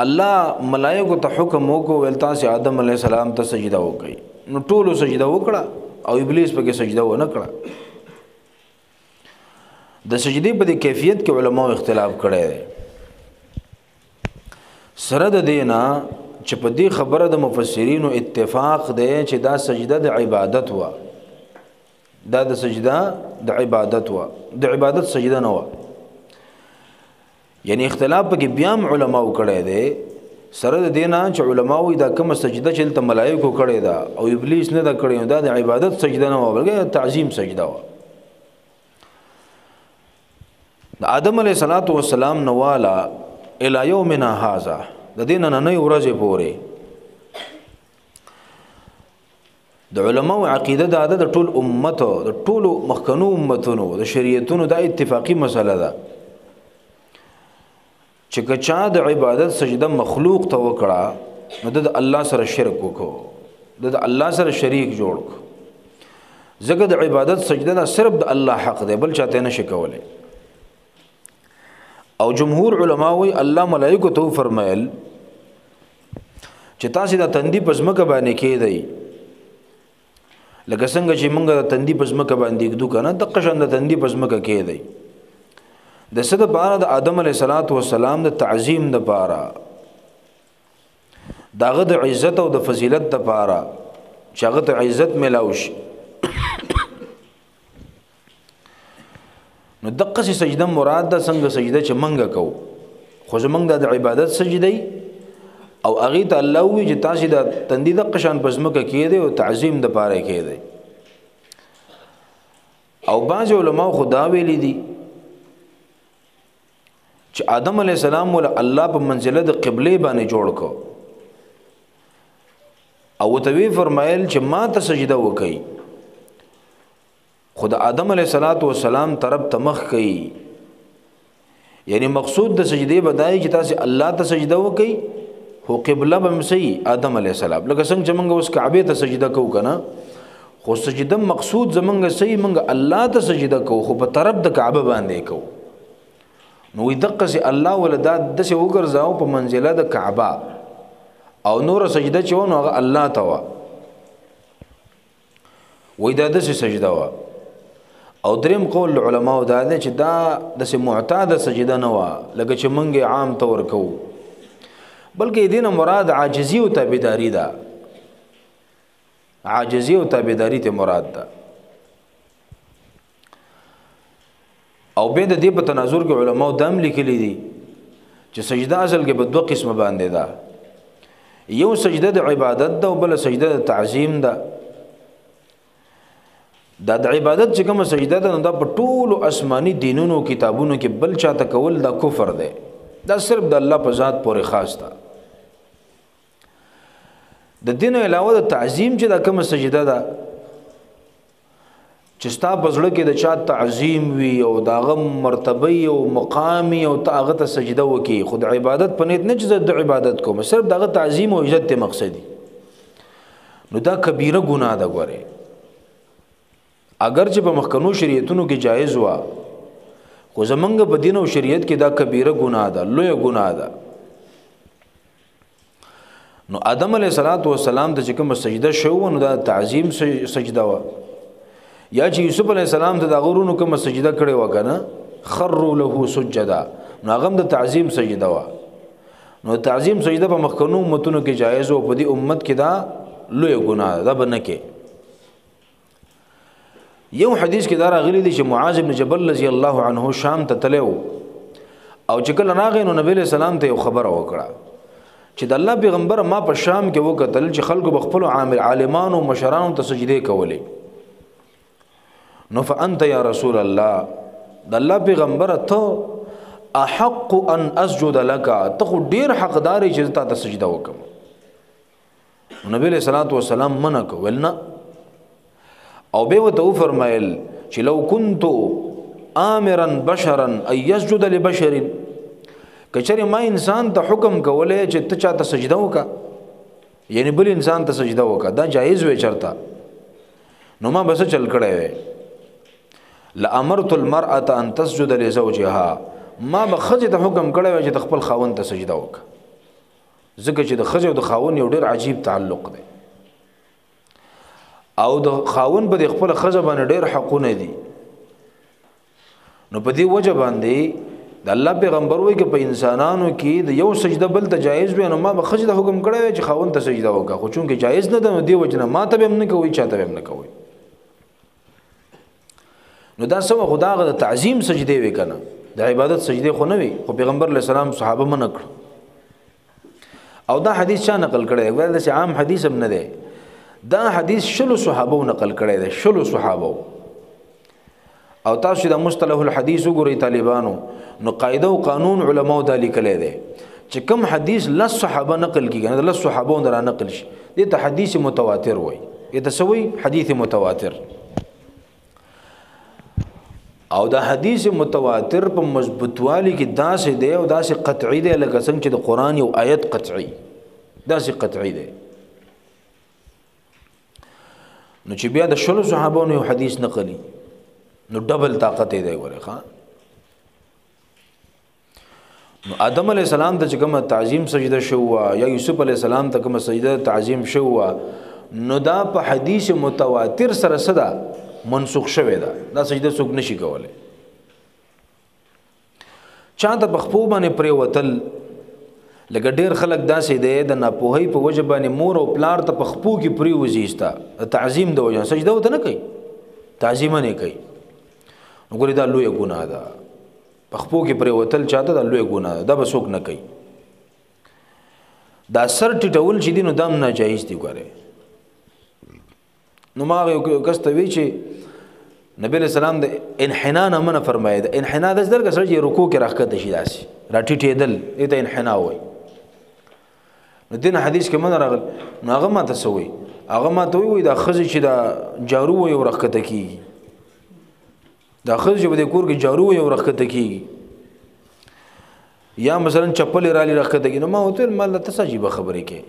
الله ملائکه ته حکم وکړو ولتا سي آدم علیہ السلام ته سجده وکړي نو ټولو سجده وکړه او ابلیس پکې سجده ونه کړه د سجدي په کیفیت کې علماء اختلاف کړي سره د دینا چې په دې خبره د مفسرینو اتفاق دی چې دا سجده د عبادت و دا د سجده د عبادت و د عبادت سجده نه و یعنی اختلاف پکې بیا علماء کړي دي سره د دینه چې علماء دا کوم سجده چې ته ملائکه کړي دا او ابلیس نه دا کړي دا د عبادت سجده نه و بلکې تعظیم سجده و آدم علیہ السلام نوالا الی یومنا هذا د دینه نه ورځې پورې د علماء عقیده د ټول امت د ټول مخکنو امتونو د شریعتونو د اتفاقی مسله ده چې کچا د عبادت سجده مخلوق ته وکړه نو د الله سره شرک وکړو د الله سره شریک جوړ کو زګه د عبادت سجده دا صرف د الله حق دی بل چاته نشي کولای او جمهور علما وی الله ملائکه ته فرمایل چې تاسو د تندې پزمکه باندې کېدای لکه څنګه چې موږ د تندې پزمکه باندې کېدو کنه د قشن د تندې پزمکه کېدای د صد بار د آدم علیه السلام د تعظیم د پاره داغه د عزت او د فضیلت د پاره چې هغه ته عزت ملاوش نو دغه سجده مراد د څنګه سجده چې منګه کو خو زمنګ د عبادت سجده او هغه ته الله وی چې تاسو د تندې د قشان پزمکه کېده او تعظیم د پاره کېده او باج علماء خدا ویلي دي چې آدم علی السلام ول الله په منزله د قبله باندې جوړ کو او توی فرمایل چې ما ته سجده وکي خدا آدم علیہ السلام طرف تمخ کئی یعنی مقصود د سجده بدای چې تاسو الله ته سجده وکي هو قبله بم سي آدم علیہ السلام لکه څنګه چې موږ اوس کعبه ته سجده کوو کنه خو سجده مقصود زمونږ سي موږ الله ته سجده کوو خو په طرف د کعبه باندې کوو نو دغه سي الله ولدا د څه وګرځاو په منزله د کعبه او نور سجده چې ونه هغه الله ته وا وې دا د سجده وا او دریم قول علماء دا ده چې دا د معتاده سجده نه وا لکه چې مونږ عام طور کو بلکې دینه مراد عاجزی او تابعداري ده عاجزی او تابعداري ته مراد ده او به د دې په تناظر کې علماء دام لیکلي دي چې سجده اصل کې په دوه قسمه باندې ده یو سجده د عبادت ده او بل سجده د تعظیم ده دا د عبادت چې کوم سجده ده دا په ټولو آسماني دینونو کتابونو کې بل چاته کول دا کفر ده دا صرف د الله په ذات پورې خاص ده د دین علاوه د تعظیم چې دا کوم سجده ده چې ستا بزړه کې د چا تعظیم وي او داغه مرتبه او مقام او تاغه ته سجده وکي خود عبادت په نیت نه چې د عبادت کوم صرف داغه تعظیم او عزت ته مقصدی نو دا کبیره ګناه ده ګوره اگر چې په مخکنو شریعتونو کې جایز وا خو زمونږ په دین او شریعت کې دا کبیره ګناه ده لوی ګناه ده نو آدم علیه السلام ته چې کوم سجده شو نو دا تعظیم سجده وا یا چې یوسف علیه السلام ته د غورونو کوم سجده کړي وکنه خروا له سجدا نو هغه د تعظیم سجده وا نو تعظیم سجده په مخکنو امتونو کې جایز او په دې امت کې دا لوی ګناه ده بنکه یو حدیث کې دا راغلی دی چې معاذ ابن جبل رضی الله عنه شام ته تلو او چې کله راغی نو نبی له سلام ته یو خبر وکړه چې د الله پیغمبر ما په شام کې وکتل چې خلکو بخپل عالمانو مشرانو ته سجده کولې نو فانت یا رسول الله د الله پیغمبر ته احق ان اسجد لك ته ډیر حقدار چې ته سجده وکم نبی له صلوات و سلام منک ولنا او به وته فرمایل چې لو كنت امرا بشرا ان يسجد لبشر کچره ما انسان ته حکم کولای چې ته چاته سجده وکا یعنی بل انسان ته سجده وکا دا جایز وي چرتا نو ما بس چل کړه وي لامرت المرأه ان تسجد لزوجها ما بخځه ته حکم کړه وي چې خپل خاوند ته سجده وکا ځکه چې د خځه او د خاوند یو ډیر عجیب تعلق دی او د خاون په خپل خزه باندې ډېر حقونه دي نو په دې وجه باندې د الله پیغمبر وایي چې په انسانانو کې د یو سجده بل ته جایز وي نو ما به خزه حکم کړی چې خاون ته سجده وکړه خو چونکه جایز نه ده نو دی وجه نه ما ته هم نه کوي چاته هم نه کوي نو دا سم خدا غ تعظیم سجده وی کنه د عبادت سجده خو نه وي خو پیغمبر علیه السلام صحابه منکړ او دا حدیث چا نقل کړی دا عام حدیث هم نه دی دا حدیث شلو صحابه نقل کړی دی شلو صحابه او تاسو د مصطلح الحديث وګورئ طالبانو نو قاعده او قانون علماء دا لیکلی دی چې کوم حدیث لس صحابه نقل کیږي نه لس صحابه نه نقل شي دې ته حدیث متواتر وایي يتسوي حدیث متواتر. او دا حدیث متواتر په مضبوطوالي کې داسې دی او داسې قطعي دی لکه څنګه چې د قران یو آیت قطعي داسې قطعي دی. نو چې بیا د شلو صحابانو یو حدیث نقلی نو ډبل طاقت دی ګوره ښا. نو آدم علی السلام ته چې کومه تعظیم سجده شو یا یوسف علی السلام ته کومه سجده تعظیم شو نو دا په حدیث متواتر سره صدا منسوخ شوی دا سجده څوک نشي کولای. چا ته بخپو باندې پرې وتل لکه ډیر خلک داسې دی د ناپوهۍ په وجه باندې مور او پلار ته بخپو کې پرې وزیستا تعظیم د وجه سجده وته نه کوي تعظیم نه کوي. وګورئ دا لوی ګناه ده بخپو کې پرې وتل چاته دا لوی ګناه ده دا به څوک نه کوي. دا سر ټټول چې دي نو دام ناجایز دي ګوره. نو ما یو کس ته وی چې نبی علیہ السلام د انحناء نه منع فرمایي. د انحناء د زړه سره چې رکوع کې راکته شي داسي راټیټېدل ته انحناء وای. نو دین حدیث کې من راغل نو هغه ما ته سوي هغه ما ته وی دا خزي چې دا جارو وي او راکته کیږي دا خزي چې په کور کې جارو وي او راکته کیږي یا مثلا چپل رالی راکته کیږي. نو ما وته مال ته عجیب خبرې کې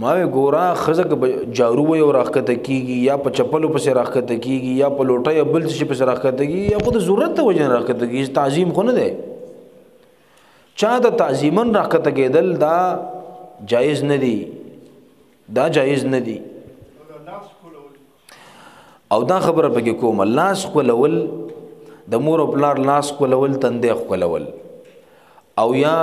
ما ګورا خزه جارو وي او راکته کیږي یا په چپلو پسې راکته کیږي یا په لوټه یا بل څه پسې راکته کیږي یا خود ضرورت ته وجه راکته کیږي. تعظیم خو نه دی چا د تعظیمن راکته کېدل دا جایز نه دی دا جایز نه دی. او دا خبره پکې کوم لاس کولول د مور او پلار لاس کولول تندې کولول او یا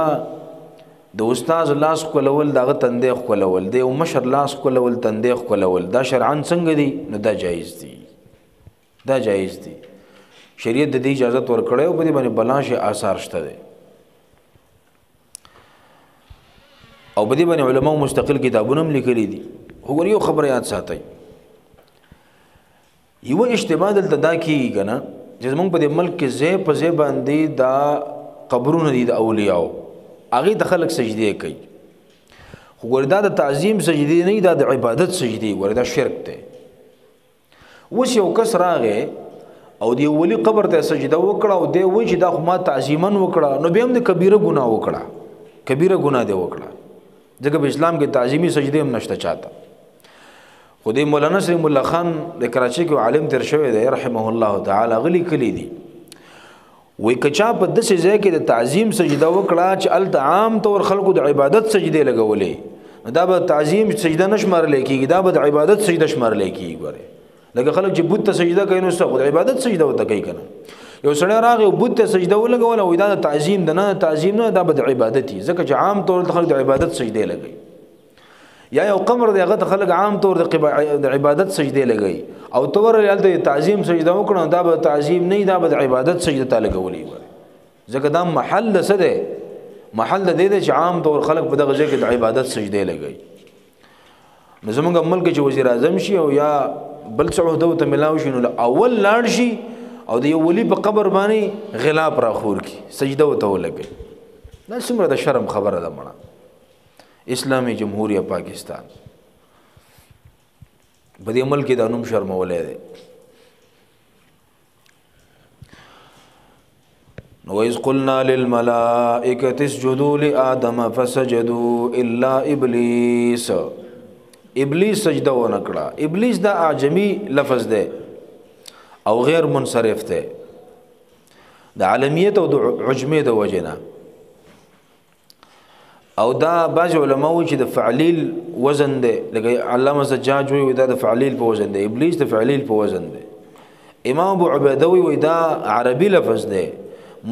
د استاد لاس کولول دغه تندې کولول د یو مشر لاس کولول تندې کولول دا شرعاً څنګه دی نو دا جایز دی دا جایز دی. شریعت د دې اجازه ورکړې او په دې باندې بلاشه آثار شته دي او په دې باندې علماء مستقل کتابونه هم لیکلي دي. وګور یو خبره یاد ساتئ یو اجتماع دلته دا کیږي کنه چې موږ په دې ملک کې زې په زې باندې دا قبرونه دي د اولیاء هغه د خلک سجدي کوي. خو ګوردا د تعظیم سجدي نه دا د عبادت سجدي ګوردا شرک دی. وس یو کس راغی او دی ولی قبر ته سجده وکړه او دی وای چې دا خو ما تعظیمن وکړه نو به هم د کبیره ګناه وکړه کبیره ګناه دی وکړه ځکه په اسلام کې تعظیمی سجده هم نشته چاته. خو دی مولانا سلیم الله خان د کراچۍ کې عالم تر شوی دی رحمه الله تعالی غلی کلی دی وای کچا په دسه ځای کې د تعظیم سجده وکړه چې ال عام طور خلکو د عبادت سجده لګولې دا به تعظیم سجده نشمارل کېږي دا به د عبادت سجده شمارل کېږي. ګوره لکه خلک چې بت ته سجده کوي نو څه د عبادت سجده وته کوي کنه. یو سړی راغی او بت ته سجده ولګول او دا د تعظیم نه تعظیم نه دا به د عبادت دي ځکه چې عام طور خلک د عبادت سجده لګي. یا یو قمر دی هغه خلک عام طور د عبادت سجده لګي او تور یالته تعظیم سجده وکړو دا به تعظیم نه دا به د عبادت سجده ته لګولې ځکه دا محل څه دی محل د دې چې عام طور خلک په دغه ځای کې د عبادت سجده لګي. نو زمونږ ملک چې وزیر اعظم شي او یا بل څه عہده ته ملاو شي نو اول لاړ شي او د یو ولی په قبر باندې غلاف راخور کی سجده وته ولګي. دا څومره د شرم خبره ده مړه. اسلامی جمهوریت پاکستان په دې ملک د انوم شرمولې ده. نو وإذ قلنا للملائکة اسجدوا لآدم فسجدوا الا ابلیس ابلیس سجده و نکړه. ابلیس دا اعجمی لفظ ده او غیر منصرف ده د عالمیت او د عجمیت د وجنه او دا بعض علماء چې د فعلیل وزن ده لکه علامه زجاج وی دا د فعلیل په وزن ده ابلیس د فعلیل په وزن ده. امام ابو عبیده وی دا عربي لفظ ده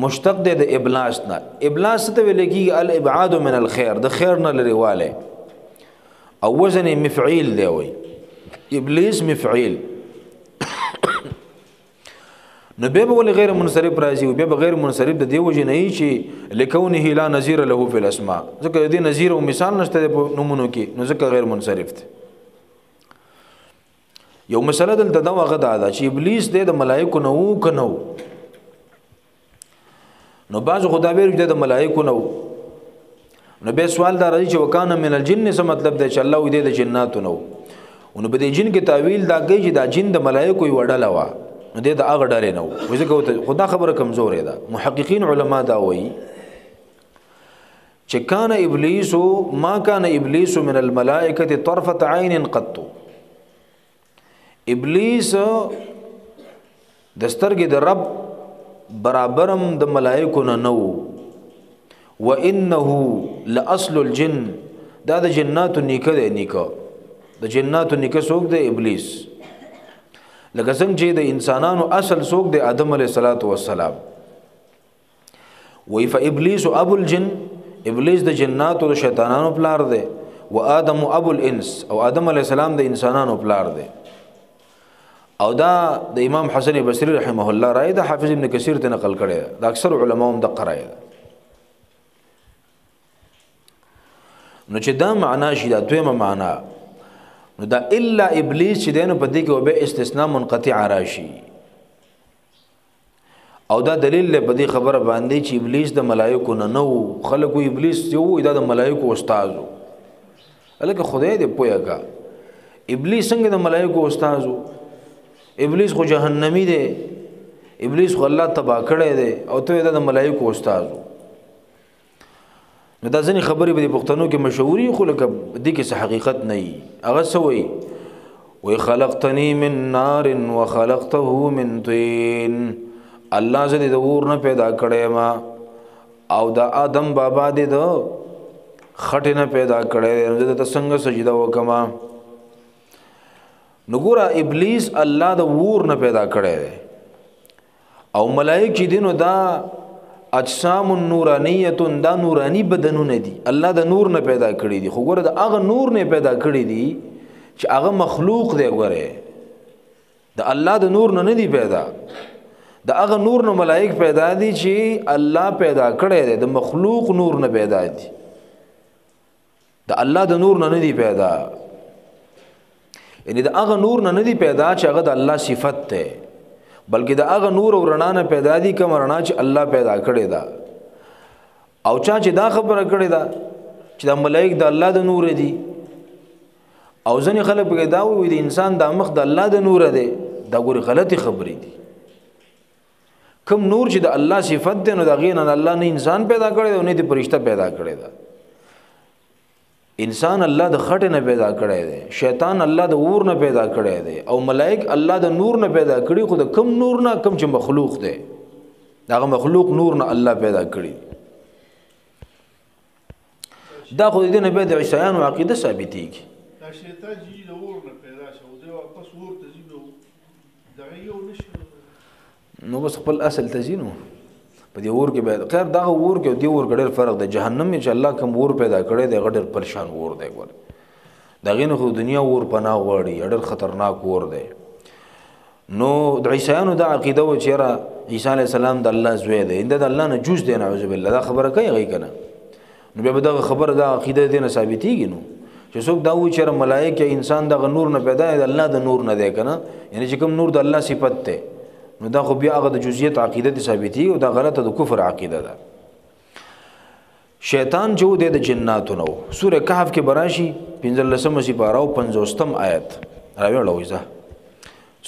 مشتق ده د ابلاس نه. ابلاس ته ویل کیږي الابعاد من الخير د خیر نه لريواله او وزن مفعیل دی وی ابلیس مفعیل. نو به ول غیر منصرف راځي او به غیر منصرف د دی وجه نه چې لکونه لا نظیر له فی الاسماء ځکه دې نظیر او مثال نشته په نمونو کې نو ځکه غیر منصرف دی. یو مسله دلته دا وغه دا چې ابلیس د ملائکه نو کنو نو بعض خدای د ملائکه نو نو به سوال دا راځي چې وکانه من الجن څه مطلب دی چې الله دې د جناتو نو نو په دې جن کې تعویل دا کوي چې دا جن د ملائکو یو ډله وا نو دې د هغه ډلې نه و ځکه خدا خبره کمزورې ده محققین علما دا وایي چې کان ابلیس ما کان ابلیس من الملائکه طرفه عین قط ابلیس دسترګې د رب برابرم د ملائکو نه نو وانه لاصل الجن دا د جناتو نیکه دی نیکه د جناتو نیکه څوک دی ابلیس لکه څنګه چې د انسانانو اصل څوک دی آدم علیه السلام وی فابلیس ابو الجن ابلیس د جناتو د شیطانانو پلار دی و آدم ابو الانس او آدم علیه السلام د انسانانو پلار دی او دا د امام حسن بصری رحمه الله رائے د حافظ ابن کثیر ته نقل کړي دا اکثر علما هم د قرائے نو چې دا معنا شي دا دویمه معنا نو دا الا ابلیس چې دینو په دې کې به استثناء منقطع راشي او دا دلیل له په دې خبره باندې چې ابلیس د ملائکو نه نو خلکو ابلیس یو دا د ملائکو استادو الکه خدای دې پوهه ابلیس څنګه د ملائکو استادو ابلیس خو جهنمی دی ابلیس خو الله تبا کړی دی او ته د ملائکو استادو نو دا ځنې خبرې به د پښتنو کې مشهوري خو لکه دې کې څه حقیقت نه وي هغه څه وایي وی خلقتنی من نار وخلقته من طین الله زه د اور نه پیدا کړی ما او دا آدم بابا دې د خټې نه پیدا کړی زه د څنګه سجده وکما نو ګوره ابلیس الله د اور نه پیدا کړی او ملائک چې دینو دا اجسام نورانیه دا نورانی بدنونه دي الله د نور نه پیدا کړی دي خو ګوره د هغه نور نه پیدا کړی دي چې هغه مخلوق دی ګوره د الله د نور نه دی پیدا د هغه نور نه ملائک پیدا دي چې الله پیدا کړی دی د مخلوق نور نه پیدا دي د الله د نور نه دی پیدا یعنی د هغه نور نه دی پیدا چې هغه د الله صفت ده بلکې د هغه نور او رڼا نه پیدا دي کوم رڼا چې الله پیدا کړی دا او چا چې دا خبره کړی دا چې د ملائک د الله د نور دي او ځنې خلک په دا وي د انسان د مخ د الله د نور دی دا ګوري غلطي خبرې دي کوم نور چې د الله صفت ده نو دا غین الله نه انسان پیدا کړی دی او نه د فرشتہ پیدا کړی دی انسان الله د خټه نه پیدا کړی دی شیطان الله د اور نه پیدا کړی دی او ملائک الله د نور نه پیدا کړی خو د کم نور نه کم چې مخلوق دی دا مخلوق نور نه الله پیدا کړی دا خو دې نه به د عیسایانو عقیده ثابتېږي دا شیطان چې د اور نه پیدا شو دی واپس اور ته ځي دا یو نشي نو بس خپل اصل ته ځي نو په دې اور کې به خیر دا اور کې دی اور ګډر فرق د جهنم چې الله کوم اور پیدا کړی دی غډر پریشان اور دی ګور دا غینه خو دنیا اور پناه غواړي ډېر خطرناک اور دی نو د عیسایانو د عقیده و چیرې عیسی علی السلام د الله زوی دی د الله نه جوز دی نعوذ بالله دا خبره کوي غي کنه نو به دا خبره د عقیده دې نه ثابتېږي نو چې څوک دا و چیرې ملائکه انسان د نور نه پیدا دی د الله د نور نه دی کنه یعنی چې کوم نور د الله صفت ده نو دا خو بیا هغه د جزئیت عقیده دي ثابتي او دا غلطه د کفر عقیده ده شیطان جو د جناتو نو سوره کهف کې براشي 15 سپاره او 50 آیت راوړل وځه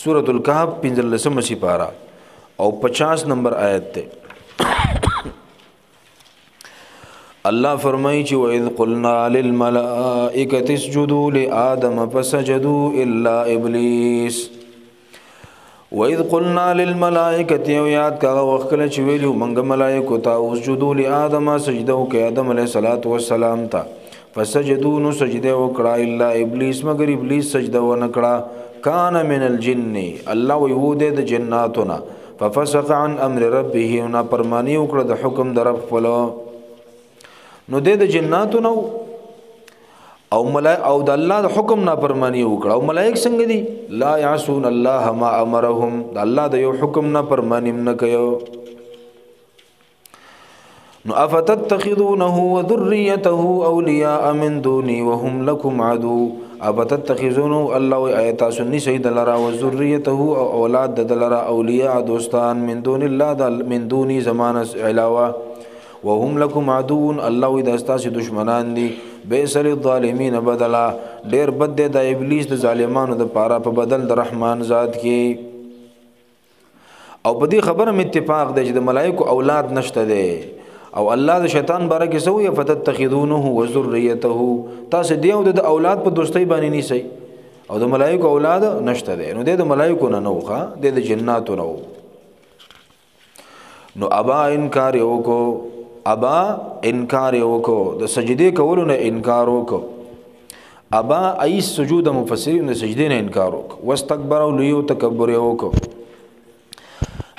سوره الکهف 15 سپاره او 50 نمبر آیت ته الله فرمایي چې واذ قلنا للملائکه اسجدوا لآدم فسجدوا الا ابلیس وَإِذْ قُلْنَا لِلْمَلَائِكَةِ یاد کاغه وخت کله چې ویلو منګه ملائکه ته اسجدوا لآدم سجده وکړه آدم علیه السلام ته فسجدوا نو سجده وکړه الا ابلیس مگر ابلیس سجده ونه کړه کان من الجن الله ويهود د جناتنا ففسق عن امر ربه نا پرمانی وکړه د حکم در رب فلو نو د جناتنا او ملائک او د الله د حکم نافرمانی وکړه او ملائک څنګه دي لا يعصون الله ما امرهم د الله د یو حکم نافرمانی نه کوي نو افتتخذونه وذريته اولیاء من دوني وهم لكم عدو افتتخذونه الله ایت سنی سید لرا وذريته اولاد دلرا اولیاء دوستان من دون الله من دوني زمانه علاوه وهم لكم عدو الله اذا استاس دشمنان دي بیس للظالمین بدلا ډیر بد دی د ابلیس د ظالمانو د پاره په بدل د رحمان ذات کې. او په دې خبره مې اتفاق دی چې د ملائکو اولاد نشته دی او الله د شیطان باره کې سوې فتتخذونه وذريته تاسو دیو د اولاد په دوستۍ باندې نیسئ او د ملائکو اولاد نشته دی نو د ملائکو نه نوخه د جناتو نو. نو ابا انکار وکړو د سجدي کولو نه انکار وکړو. ابا ای سجود مفسرین د سجدي نه انکار وکړو. واستكبر او لیو تکبر وکړو.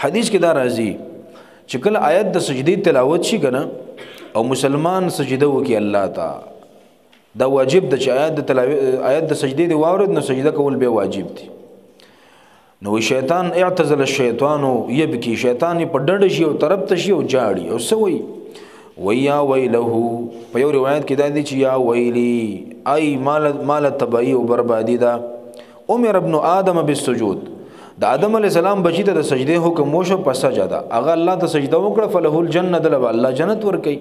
حدیث کې دا راځي چې کله آیت د سجدي تلاوت شي کنه او مسلمان سجده وکي الله ته دا واجب د آیت د سجدي دی واورد نو سجده کول به واجب دي. نو شیطان اعتزل الشیطان یبکی شیطان په ډډ شي او طرف ته شي او جاړي او سوي ویا ویله په یو روایت کې دا دي چې یا ویلی ای مال تبعی او بربادی دا. عمر ابن آدم بالسجود د آدم علی السلام بچی ته د سجده حکم وشو په سجده هغه الله ته سجده وکړه فله الجنه دل الله جنت ورکي.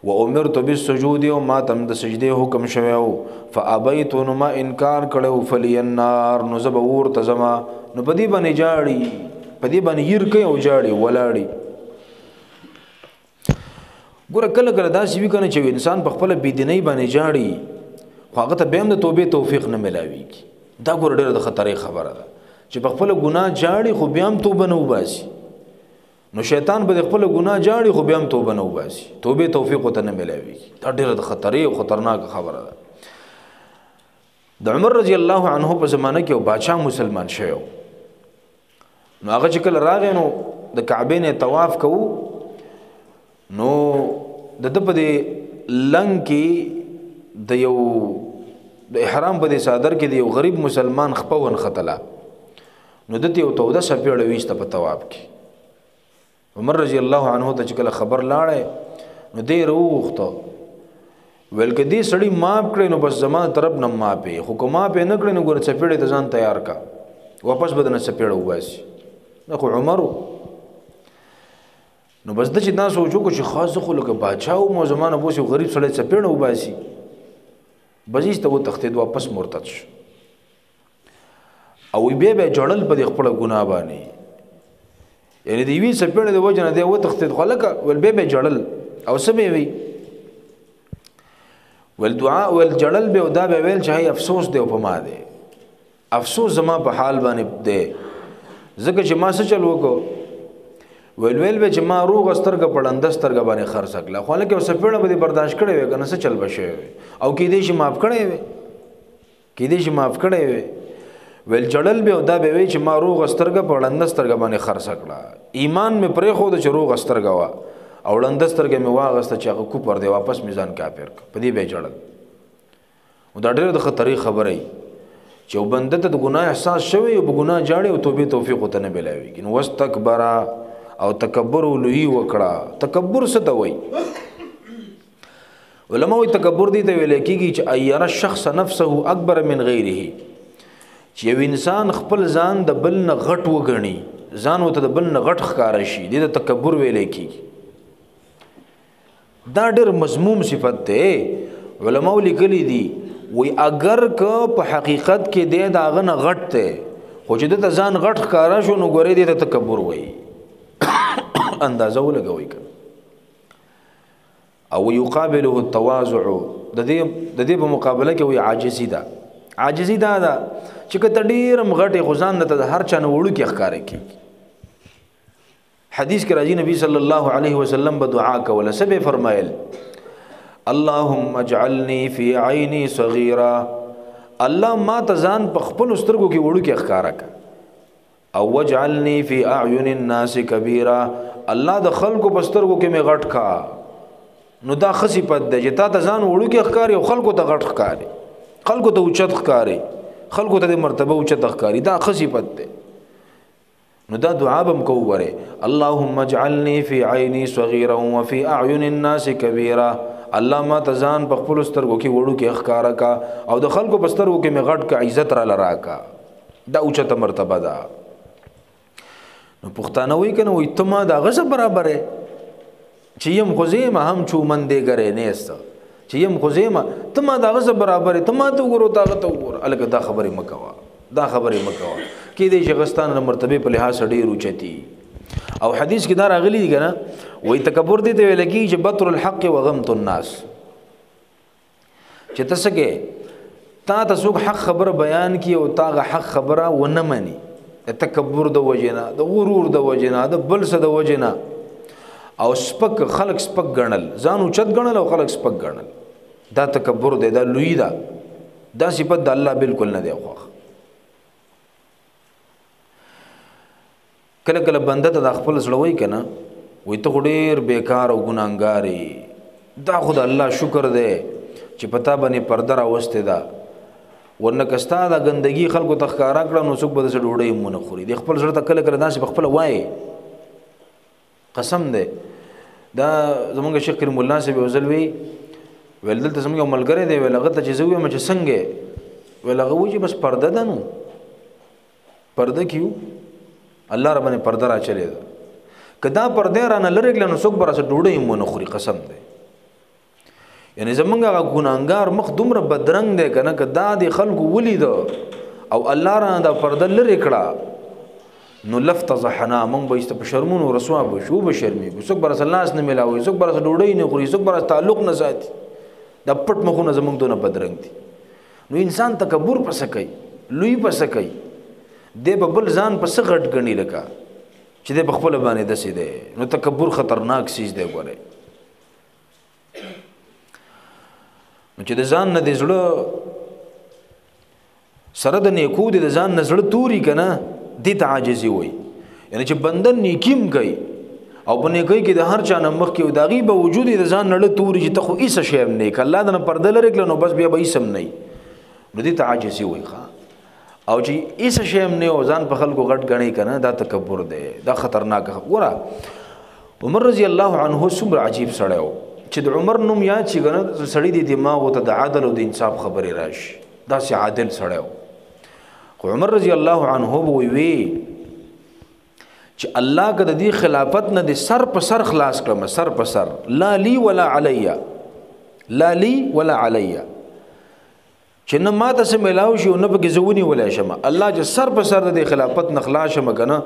و امرت بالسجود او ما تم د سجده حکم شوو فابيت ما انکار کړو فلی النار نو زب ور تزما نو پدی باندې جاړي پدی باندې ير کوي او جاړي ولاړي. ګوره کله کله دا شي کنه چې انسان په خپل بيدینۍ باندې جاړي هغه ته بهم د توبې توفیق نه ملاويږي. دا ګوره ډېر د خطرې خبره ده چې په خپل ګناه جاړي خو بیا هم توبه نه وباسي. نو شیطان به خپل ګناه جاړي خو بیا هم توبه نه وباسي توبې توفیق ته نه ملاوي. دا ډېره د خطرې او خطرناک خبره ده. د عمر رضی الله عنه په زمانه کې یو بادشاہ مسلمان شوی نو هغه چې کله راغی نو د کعبې نه طواف کوو نو د په دې لنګ کې د یو د احرام په دې صادر کې د یو غریب مسلمان خپون خطلا نو دته یو توده سپېړه وېسته په طواف کې. عمر رضی الله عنه ته چې کله خبر لاړې نو دې روخته ویل کې دې سړی ماپ کړي نو بس زما طرف نه ماپې حکومت په نه کړي نو ګور سپېړه ته ځان تیار کا واپس بدنه سپېړه وباسي. نو خو عمر نو بس د چې دا سوچو کو چې خاص خو لکه بادشاہ مو زمانه بوسي غریب سړی سپېړه وباسي بزیسته و تختید واپس مرتد شو او بیا به جړل په خپل ګناه باندې یعنی دی وی سپېړه د وجنه دی و تختید خلک ول به جړل او سمې وی ول دعا ول جړل به دا به ویل چې افسوس دی په ما دی افسوس زما په حال باندې دی ځکه چې ما څه چل وکړو ویل به چې ما روغ سترګه پړند سترګه باندې خرڅ کړل خو لکه سپېړه به برداشت کړي وي کنه څه چل بشه او کې دې شي معاف کړي وي ویل جړل به دا به وی چې ما روغ سترګه پړند سترګه باندې خرڅ کړل ایمان مې پرې خو د روغ سترګه وا او لند سترګه مې واغسته چې هغه کو پر دی واپس میزان کافر په دې به جړل. او دا ډېر د خطرې خبره چې وبنده ته د ګناه احساس شوی او په ګناه جاړي او توبې توفیق ته نه ملاوي نو واستكبر او تکبر لوی وکړه. تکبر څه ته وایي؟ علماء تکبر دي ته ویل کېږي چې ايره شخص نفسه اکبر من غیره چې یو انسان خپل ځان د بل نه غټ وګڼي ځان وته د بل نه غټ ښکار شي دې تکبر ویل کېږي. دا ډېر مذموم صفت ده. علماء لیکلي دي وی اگر که په حقیقت کې دې داغه نه غټ ته خو چې د ځان غټ ښکارا شو نو ګورې دې تکبر وایي اندازه ولګوي او یقابله التواضع د دې په مقابله کې وی عاجزی ده چې کته ډیر مغټه غزان ته هر چا نه وړو کې ښکارې کی. حدیث کې راځي نبی صلی الله علیه وسلم په دعا کوله سبه فرمایل اللهم اجعلني في عيني صغيرا الله ما تزان په خپل سترګو کې وړو کې ښکارا کا او وجعلني في اعين الناس كبيرا الله د خلکو په سترګو کې می غټ کا نو دا خصي پد ده چې تا تزان وړو کې ښکاری او خلکو ته غټ ښکاری خلکو ته اوچت ښکاری خلکو ته د مرتبه اوچت ښکاری دا خصي پد ده. نو دا دعا بم کو غره اللهم اجعلني في عيني صغيرا وفي اعين الناس كبيرا الله ما تزان په خپل سترګو کې وړو کې ښکارا کا او د خلکو په سترګو کې می غټ کا عزت را لرا کا دا اوچت مرتبه ده. نو پښتانه وای کنه وای ته ما دا غزه برابر چې يم غزه ما هم چومن دې غره نه است چې يم خزیمه ته ما دا غزه برابر ته ما ته وګورو تا ته وګور الګ دا خبره مکوا کې دې شغستان مرتبه په لحاظ ډېر اوچتي او حدیث کې دا راغلي دی کنه وای تکبر دې ته ویل کی چې بطر الحق وغمت الناس چې تاسو کې تا تاسو حق خبر بیان کی او تا حق خبره ونه مني تکبر د وجنا د غرور د وجنا د بل څه د وجنا او سپک خلق سپک ګڼل ځان اوچت ګڼل او خلق سپک ګڼل دا تکبر دی دا لوی دا صفت د الله بالکل نه دی خو کله کله بنده ته د خپل زړه وای کنه وای ته ډېر بیکار او ګناګاری دا خدای الله شکر دی چې پتا باندې پرده راوسته دا ورنه کستا دا ګندګي خلکو تخکارا کړه نو څوک به د ډوډۍ مونږ خوري د خپل زړه ته کله کله داسې خپل وای قسم دی دا زمونږ شیخ کریم الله صاحب وزلوي ول دلته زمونږ ملګری دی ول هغه ته چې زوی مچ څنګه ول هغه و چې بس پرده ده نو پرده کیو الله ربانه پرده را چلے دا کدا پرده را نه لری کله نو څوک برا سره ډوډۍ مونږ خوري قسم دی یعنی زمونږ هغه ګناګار مخ دومره بدرنګ دی کنه کدا د خلکو ولید او الله را دا پرده لری کړه نو لفتضحنا مونږ به است په شرمونو رسوا به شو به شرمي څوک برا سره لاس نه ملاوي څوک برا سره ډوډۍ نه خوري څوک برا تعلق نه ساتي دا پټ مخونه زمونږ دونه بدرنګ دي نو انسان تکبر پس کوي لوی پس کوي د بل ځان په سغټ غنی لکه چې د خپل باندې دسي دی نو تکبر خطرناک چیز دی ګوره نو چې د ځان نه د زړه سره د نیکو د ځان نه زړه توري کنه د تعجزي وي یعنی چې بندن نیکیم کوي او په نیکي کې د هر چا نه مخ کې داغي به وجود د ځان نه توري چې ته خو هیڅ شی نه ک الله د پرده لري نو بس بیا به سم نه نو د تعجزي وي او چې هیڅ شی نه او ځان په خلکو غټ غني کنه دا تکبر دی دا خطرناک وره عمر رضی الله عنه صبر عجیب سړی و چې د عمر نوم یاد شي کنه سړی د دماغ ته د عدل او د انصاف خبرې راشي دا سي عادل سړی و خو عمر رضی الله عنه وی چې الله کده دی خلافت نه د سر په سر خلاص کړم سر په سر لا لی ولا علیا لا لی ولا علیا چې نه ماته سم ملاو شي او نه به زونی ولا شم الله چې سر په سر د خلافت نه خلاص شم کنه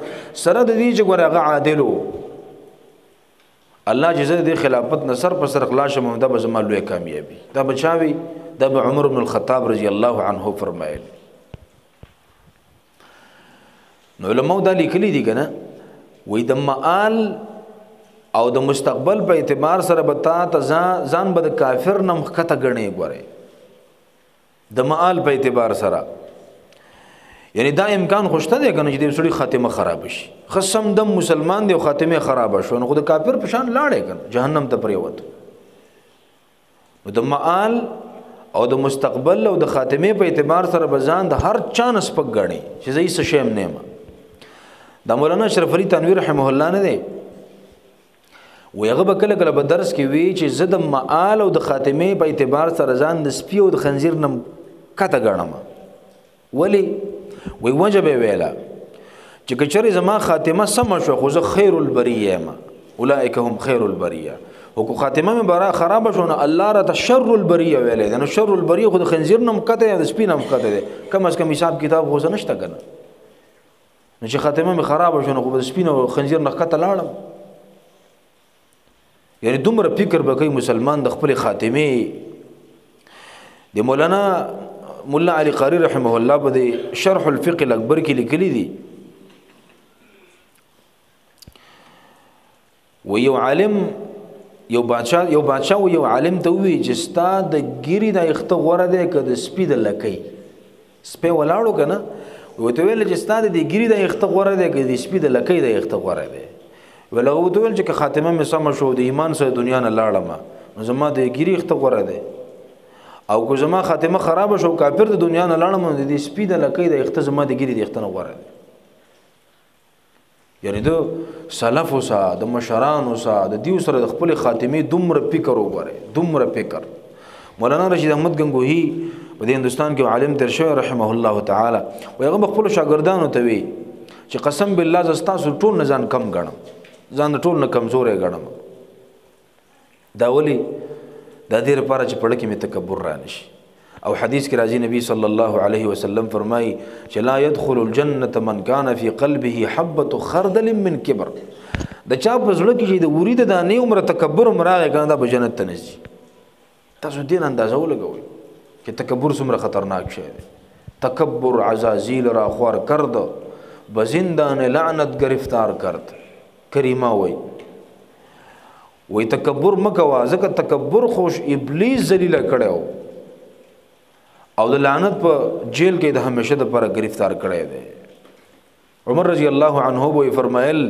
سره د دې چې ګورغه عادلو الله چې د خلافت نه سر په سر خلاص شم دا به زما لوی کامیابی دا بچاوي دا به عمر بن الخطاب رضی الله عنه فرمایل نو علماء دا لیکلي دي کنه وې د مآل او د مستقبل په اعتبار سره بتا ته ځان به د کافر نه مخته غني غوړي د مآل په اعتبار سره یعنی دا امکان خوشته دی کنه چې د سړي خاتمه خراب شي خصم دم مسلمان دی او خاتمه خراب شو نو خو د کافر په شان لاړې کنه جهنم ته پریوت نو د مآل او د مستقبل او د خاتمه په اعتبار سره بزان د هر چانس پک غړي چې زې څه شیم نه دا مولانا اشرف علي تنویر رحمه الله نه دی ویغه بکله کله په درس کې وی چې زد مآل او د خاتمه په اعتبار سره ځان د سپي او د خنزیر نم کته غړم ولی وی وجب ویلا چې کچري زما خاتمه سم شو خو زه خیر البریه ما اولئک هم خیر البریه او خاتمه مې برا خراب شو نه الله را شر البریه ویلې نو شر البریه خو د خنزیر نم کته یا د سپي نم کته دي کم از کم حساب کتاب خو نشته کنه نو چې خاتمه مې خراب شو نو خو د سپي نو خنزیر نه کته لاړم یعنی دومره فکر وکړي مسلمان د خپل خاتمه د مولانا مولا علی قاری رحمه الله په شرح الفقه الاکبر کې لیکلي دي و یو عالم یو بادشاہ و یو عالم ته وی چې ستا د ګيري د اخته غوړه ده ک د سپید لکې سپې ولاړو کنه وته ویل چې ستا د ګيري د اخته غوړه ده ک د سپید لکې د اخته غوړه ده ولغه وته ویل چې خاتمه مې سم شو د ایمان سره دنیا نه لاړم نو زما د ګيري اخته غوړه ده او کو زما خاتمه خراب شو کافر د دنیا نه لاړم د سپید لکې د اخته زما د ګيري د اخته نه غوړه ده یعنی د سلف وسا د مشران وسا د دیو سره د خپل خاتمه دومره فکر وګوره دومره فکر مولانا رشید احمد گنگوهی په هندستان کې عالم تر شوی رحمه الله تعالی او هغه خپل شاګردانو ته وی چې قسم بالله زستا ټول نه ځان کم غنم ځان ټول نه کمزورې غنم دا ولی دا دې لپاره چې پړه کې مې تکبر را نشي. او حدیث کې راځي نبی صلی الله علیه وسلم فرمایي چې لا يدخل الجنة من كان في قلبه حبة خردل من كبر. د چا په زړه کې چې د ورید د دانې عمر تکبر مراغه کنه دا به جنت ته نشي. تاسو دې اندازه ولګوئ چې تکبر څومره خطرناک شی دی. تکبر عزازیل را خوار کرد بزندان لعنت گرفتار کرد. کریمه وی تکبر مکوا ځکه تکبر خوش ابلیس ذلیل کړو او د لعنت په جیل کې د همیشه د پر گرفتار کړی دی. عمر رضی الله عنه وی فرمایل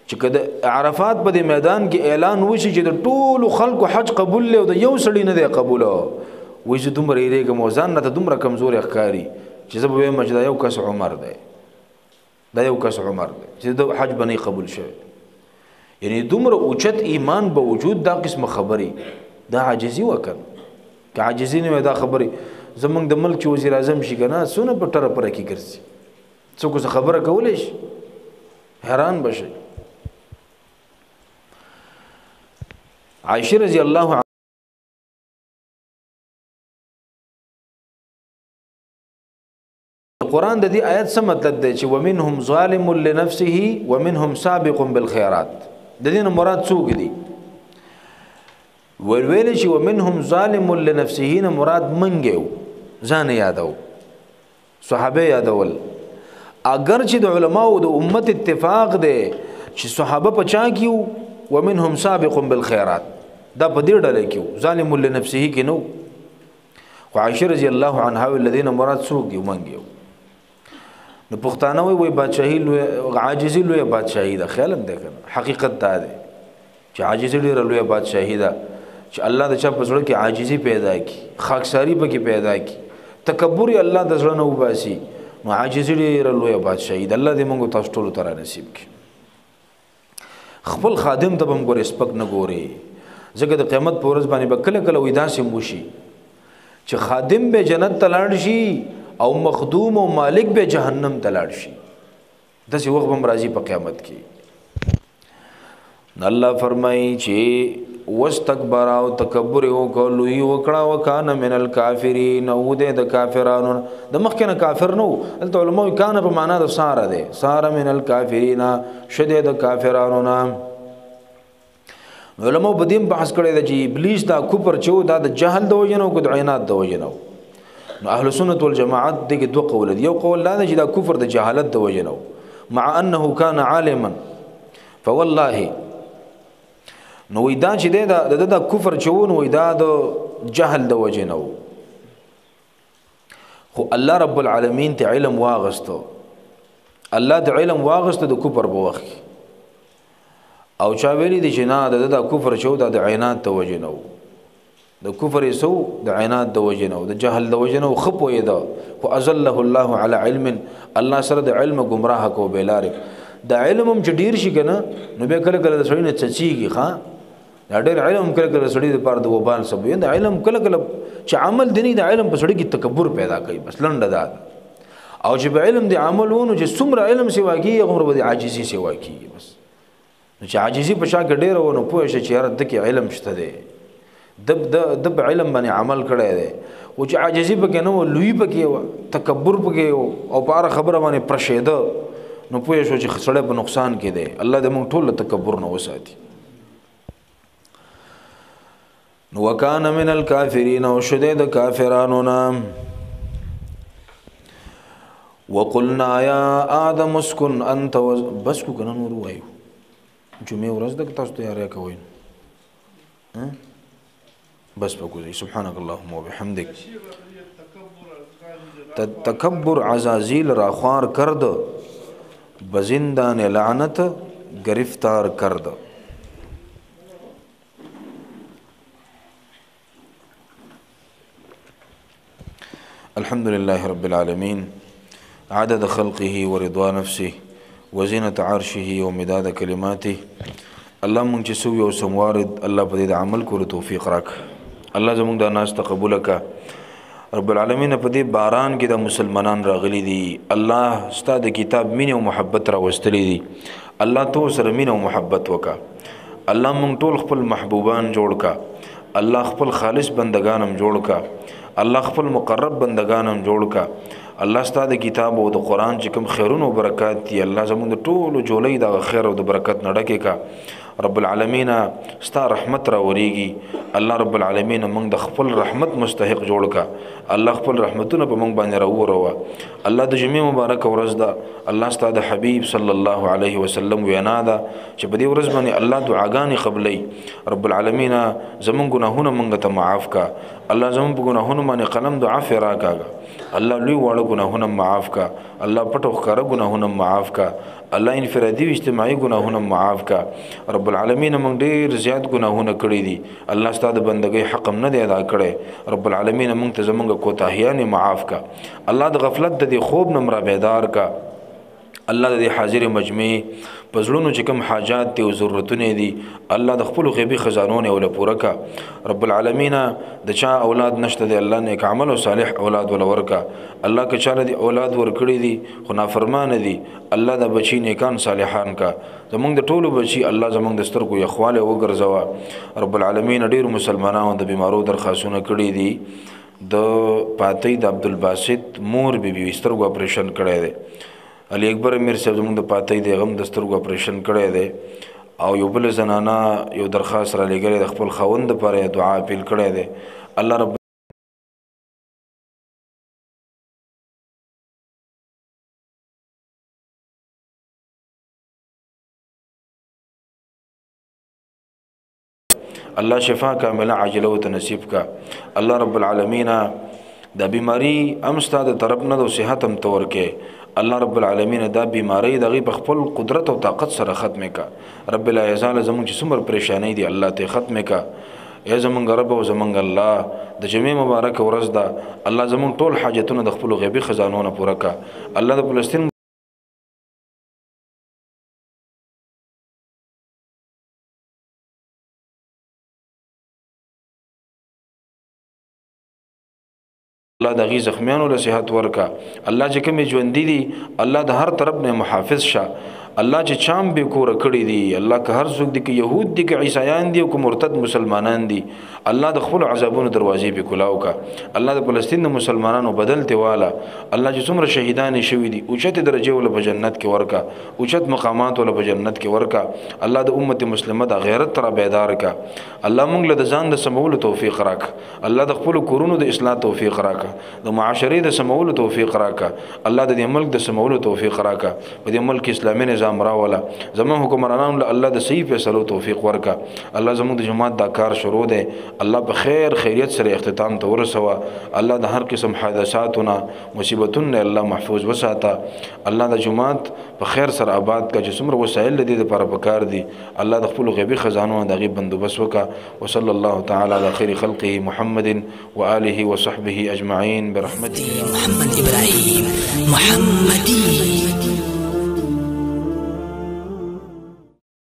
چې کله عرفات په میدان کې اعلان وشي چې د ټولو خلکو حج قبول له د یو سړی نه دی قبول وای چې دومره یې موزان نه ته دومره کمزور ښکاری چې زه به مجد یو کس عمر دی دا یو کس عمر دی چې د حج بنی قبول شوی. یعنی دومره اوچت ایمان به وجود دا قسم خبري دا عاجزي وکړ که عاجزي نه دا خبري زمونږ د ملک وزیر اعظم شي کنه سونه په ټره پر کې ګرځي څوک څه خبره کولې شي حیران بشي. عائشہ رضی الله عنها قرآن د دې آیت څه مطلب دی چې ومنهم ظالم لنفسه ومنهم سابق بالخيرات. د دې نه مراد څوک دي؟ ویل چې ومنهم ظالم لنفسه نه مراد منګو ځان یادو صحابه یادول. اگر چې د علماو د امت اتفاق دی چې صحابه پچا کیو ومنهم سابق بالخيرات دا په دې ډله کې ظالم لنفسه کې نو. خو عائشہ رضی الله عنها الذين مراد څوک دی منګو. نو پښتانه وي بادشاہي لوی عاجزي لوی بادشاہي دا خیال هم دی کنه حقیقت دا دی چې عاجزي لوی بادشاہي دا چې الله د چا په زړه کې عاجزي پیدا کی خاکساری پکې پیدا کی تکبر الله د زړه نه وباسي نو عاجزي لوی بادشاہي د الله دې موږ تاسو ټول تر نصیب کی. خپل خادم ته هم ګور سپک نه ګوري ځکه د قیامت په ورځ باندې به کله کله وې داسې موشي چې خادم به جنت ته لاړ شي او مخدوم او مالک به جهنم ته لاړ شي. داسې وخت هم راځي په قیامت کې. الله فرمایي چې واستكبر او تکبر وکړ لوی وکړه وکانه من الکافرین او د کافرانو د مخکنه کافر نو دلته علماء کانه په معنا د ساره ده ساره من الکافرین شدید کافرانو نام. علماء بدیم بحث کړی د چې ابلیس دا کفر چو دا د جهل د وجنو کو د عینات د وجنو. نو اهل سنت والجماعت دغه دوه قول دي. یو قول دا چې دا کفر د جهالت د وجنو مع انه كان عالما فوالله نو وېدا چې د کفر چون وېدا د جهل د وجنو. خو الله رب العالمین ته علم واغستو الله د علم واغستو د کفر په وخت او چا ویلی دي چې نه د کفر چو د عینات د وجنو د کفر سو د عینات د وجنو د جهل د وجنو خپ وېدا خو ازله الله على علم الله سره د علم گمراه کو بیلار د علم هم ډیر شي کنه نو به کله کله د سړی نه چچیږي ښا دا ډېر علم کله کله سړی د پاره د وبال سبب د علم کله کله چې عمل دیني د علم په سړی کې تکبر پیدا کوي بس لنډه ده او چې په علم د عمل ونه چې څومره علم سیوا کیږي هغه به عاجزي سیوا کیږي بس چې عاجزي په شا کې ډېر ونه پوه شي چې هر د کې علم شته دی د علم باندې عمل کړی دی او چې عاجزي پکې نه و لوی پکې و تکبر پکې او په هر خبره باندې پرشیده نو پوه شو چې سړی په نقصان کې دی. الله دې موږ ټول تکبر نه وساتي. نو وکانه من الکافرین او شدید کافرانو نام وقلنا یا آدم اسکن انت بس کو کنه نور وایو جمعه ورځ د تاسو تیار کوئ بس بگوزی سبحانك اللهم وبحمدك تکبر عزازیل را خوار کرد بزندان لعنت گرفتار کرد. الحمد لله رب العالمين عدد خلقه ورضا نفسه وزینة عرشه ومداد كلماته. الله مونږ چې سو یو سموارد الله په دې عمل کولو توفیق راک. الله زمونږ د ناس تقبل کا رب العالمین. په دې باران کې د مسلمانان راغلي دي الله ستاسو د کتاب مینه او محبت را وستلې دي. الله تو سره مینه او محبت وکا. الله مونږ ټول خپل محبوبان جوړ کا. الله خپل خالص بندگانم جوړ کا الله خپل مقرب بندگانم جوړ کا الله ستاسو د کتاب او د قران چې کوم خیرونه او برکات دي الله زموږ د ټولو جولې د خیر او د برکت نه ډکه کا رب العالمین ستا رحمت را وریږي الله رب العالمین موږ د خپل رحمت مستحق جوړ کا الله خپل رحمتونه په موږ باندې راوړو الله د جمعې مبارک ورځ ده الله ستاسو د حبیب صلی الله علیه وسلم وینا ده چې په دې ورځ باندې الله دعاګانې قبلې رب العالمین زموږ ګناهونه موږ ته معاف کا الله زموږ په ګناهونو باندې قلم دعا فرا کاږه الله لوی واړه ګناهونه معاف کا الله پټو ښکارا ګناهونه معاف کا الله انفرادي او اجتماعي ګناهونه معاف کا رب العالمین موږ ډیر زیات ګناهونه کړی دي الله ستاسو بندګۍ حق نه دی ادا کړی رب العالمین موږ ته زموږ کوتاهیان معاف کا الله د غفلت د خوب نه مر بیدار کا الله د حاضر مجمع پزړونو چې کوم حاجات دي او ضرورتونه دي الله د خپل غیبی خزانونه ول پوره کا رب العالمین د چا اولاد نشته دی الله نیک عمل او صالح اولاد ول ورکا الله که چاله دی اولاد ورکړي دي خو نافرمان دي الله د بچی نیکان صالحان کا زمونږ د ټولو بچی الله زمونږ د سترګو یخواله وګرځوا رب العالمین ډیر مسلمانانو د بیمارو درخواستونه کړي دي د پاتې د عبدالباسط مور بیبي سترګو اپریشن کړی دی علي اکبر امیر صاحب زموږ د پاتې د غم د سترګو اپریشن کړی دی او یو بل زنانه یو درخواست را لګړي د خپل خاوند لپاره دعا اپیل کړی دی الله رب الله شفا کامله عاجله او نصیب کا الله رب العالمین د بیماری امستا د طرف نه د صحت هم تور کې الله رب العالمین دا بیماری دغه په خپل قدرت او طاقت سره ختمه کا رب لا یزال زموږ چې څومره پریشانی دي الله ته ختمه کا یا زمونږ رب او زمونږ الله د جمعې مبارک ورځ ده الله زموږ ټول حاجتونه د خپل غیبی خزانو نه پوره کا الله د فلسطین الله د غي زخمیانو له صحت ورکا الله چې کوم ژوند دي الله د هر طرف نه محافظ شه الله چې چام به کور کړی دي الله که هر څوک دي که يهود دي که عیسایان دي او که مرتد مسلمانان دي الله د خپل عذابونو دروازې به کلاو کا الله د فلسطین د مسلمانانو بدلته والا الله چې څومره شهیدان شوی دي اوچته درجه ول په جنت کې ورکا اوچت مقامات ول په جنت کې ورکا الله د امت مسلمه د غیرت تر بیدار کا الله موږ له ځان د سمول توفیق راک الله د خپل کورونو د اصلاح توفیق راک د معاشري د سمول توفیق راکا الله د دې ملک د سمول توفیق راکا په دې ملک اسلامي نظام راولا زمون حکمرانانو له الله د صحیح فیصلو توفیق ورکا الله زمون د جماعت دا کار شروع ده الله په خیر خیریت سره اختتام ته ورسوا الله د هر قسم حادثاتونه مصیبتونه الله محفوظ وساته الله د جماعت په خیر سره آباد کا چې څومره وسایل دي د لپاره پکار دي الله د خپل غیبی خزانو د غیب بندوبست وکا وصلی الله تعالی علی خیر خلقه محمد وآله وصحبه اجمعین برحمته محمد إبراهيم محمدي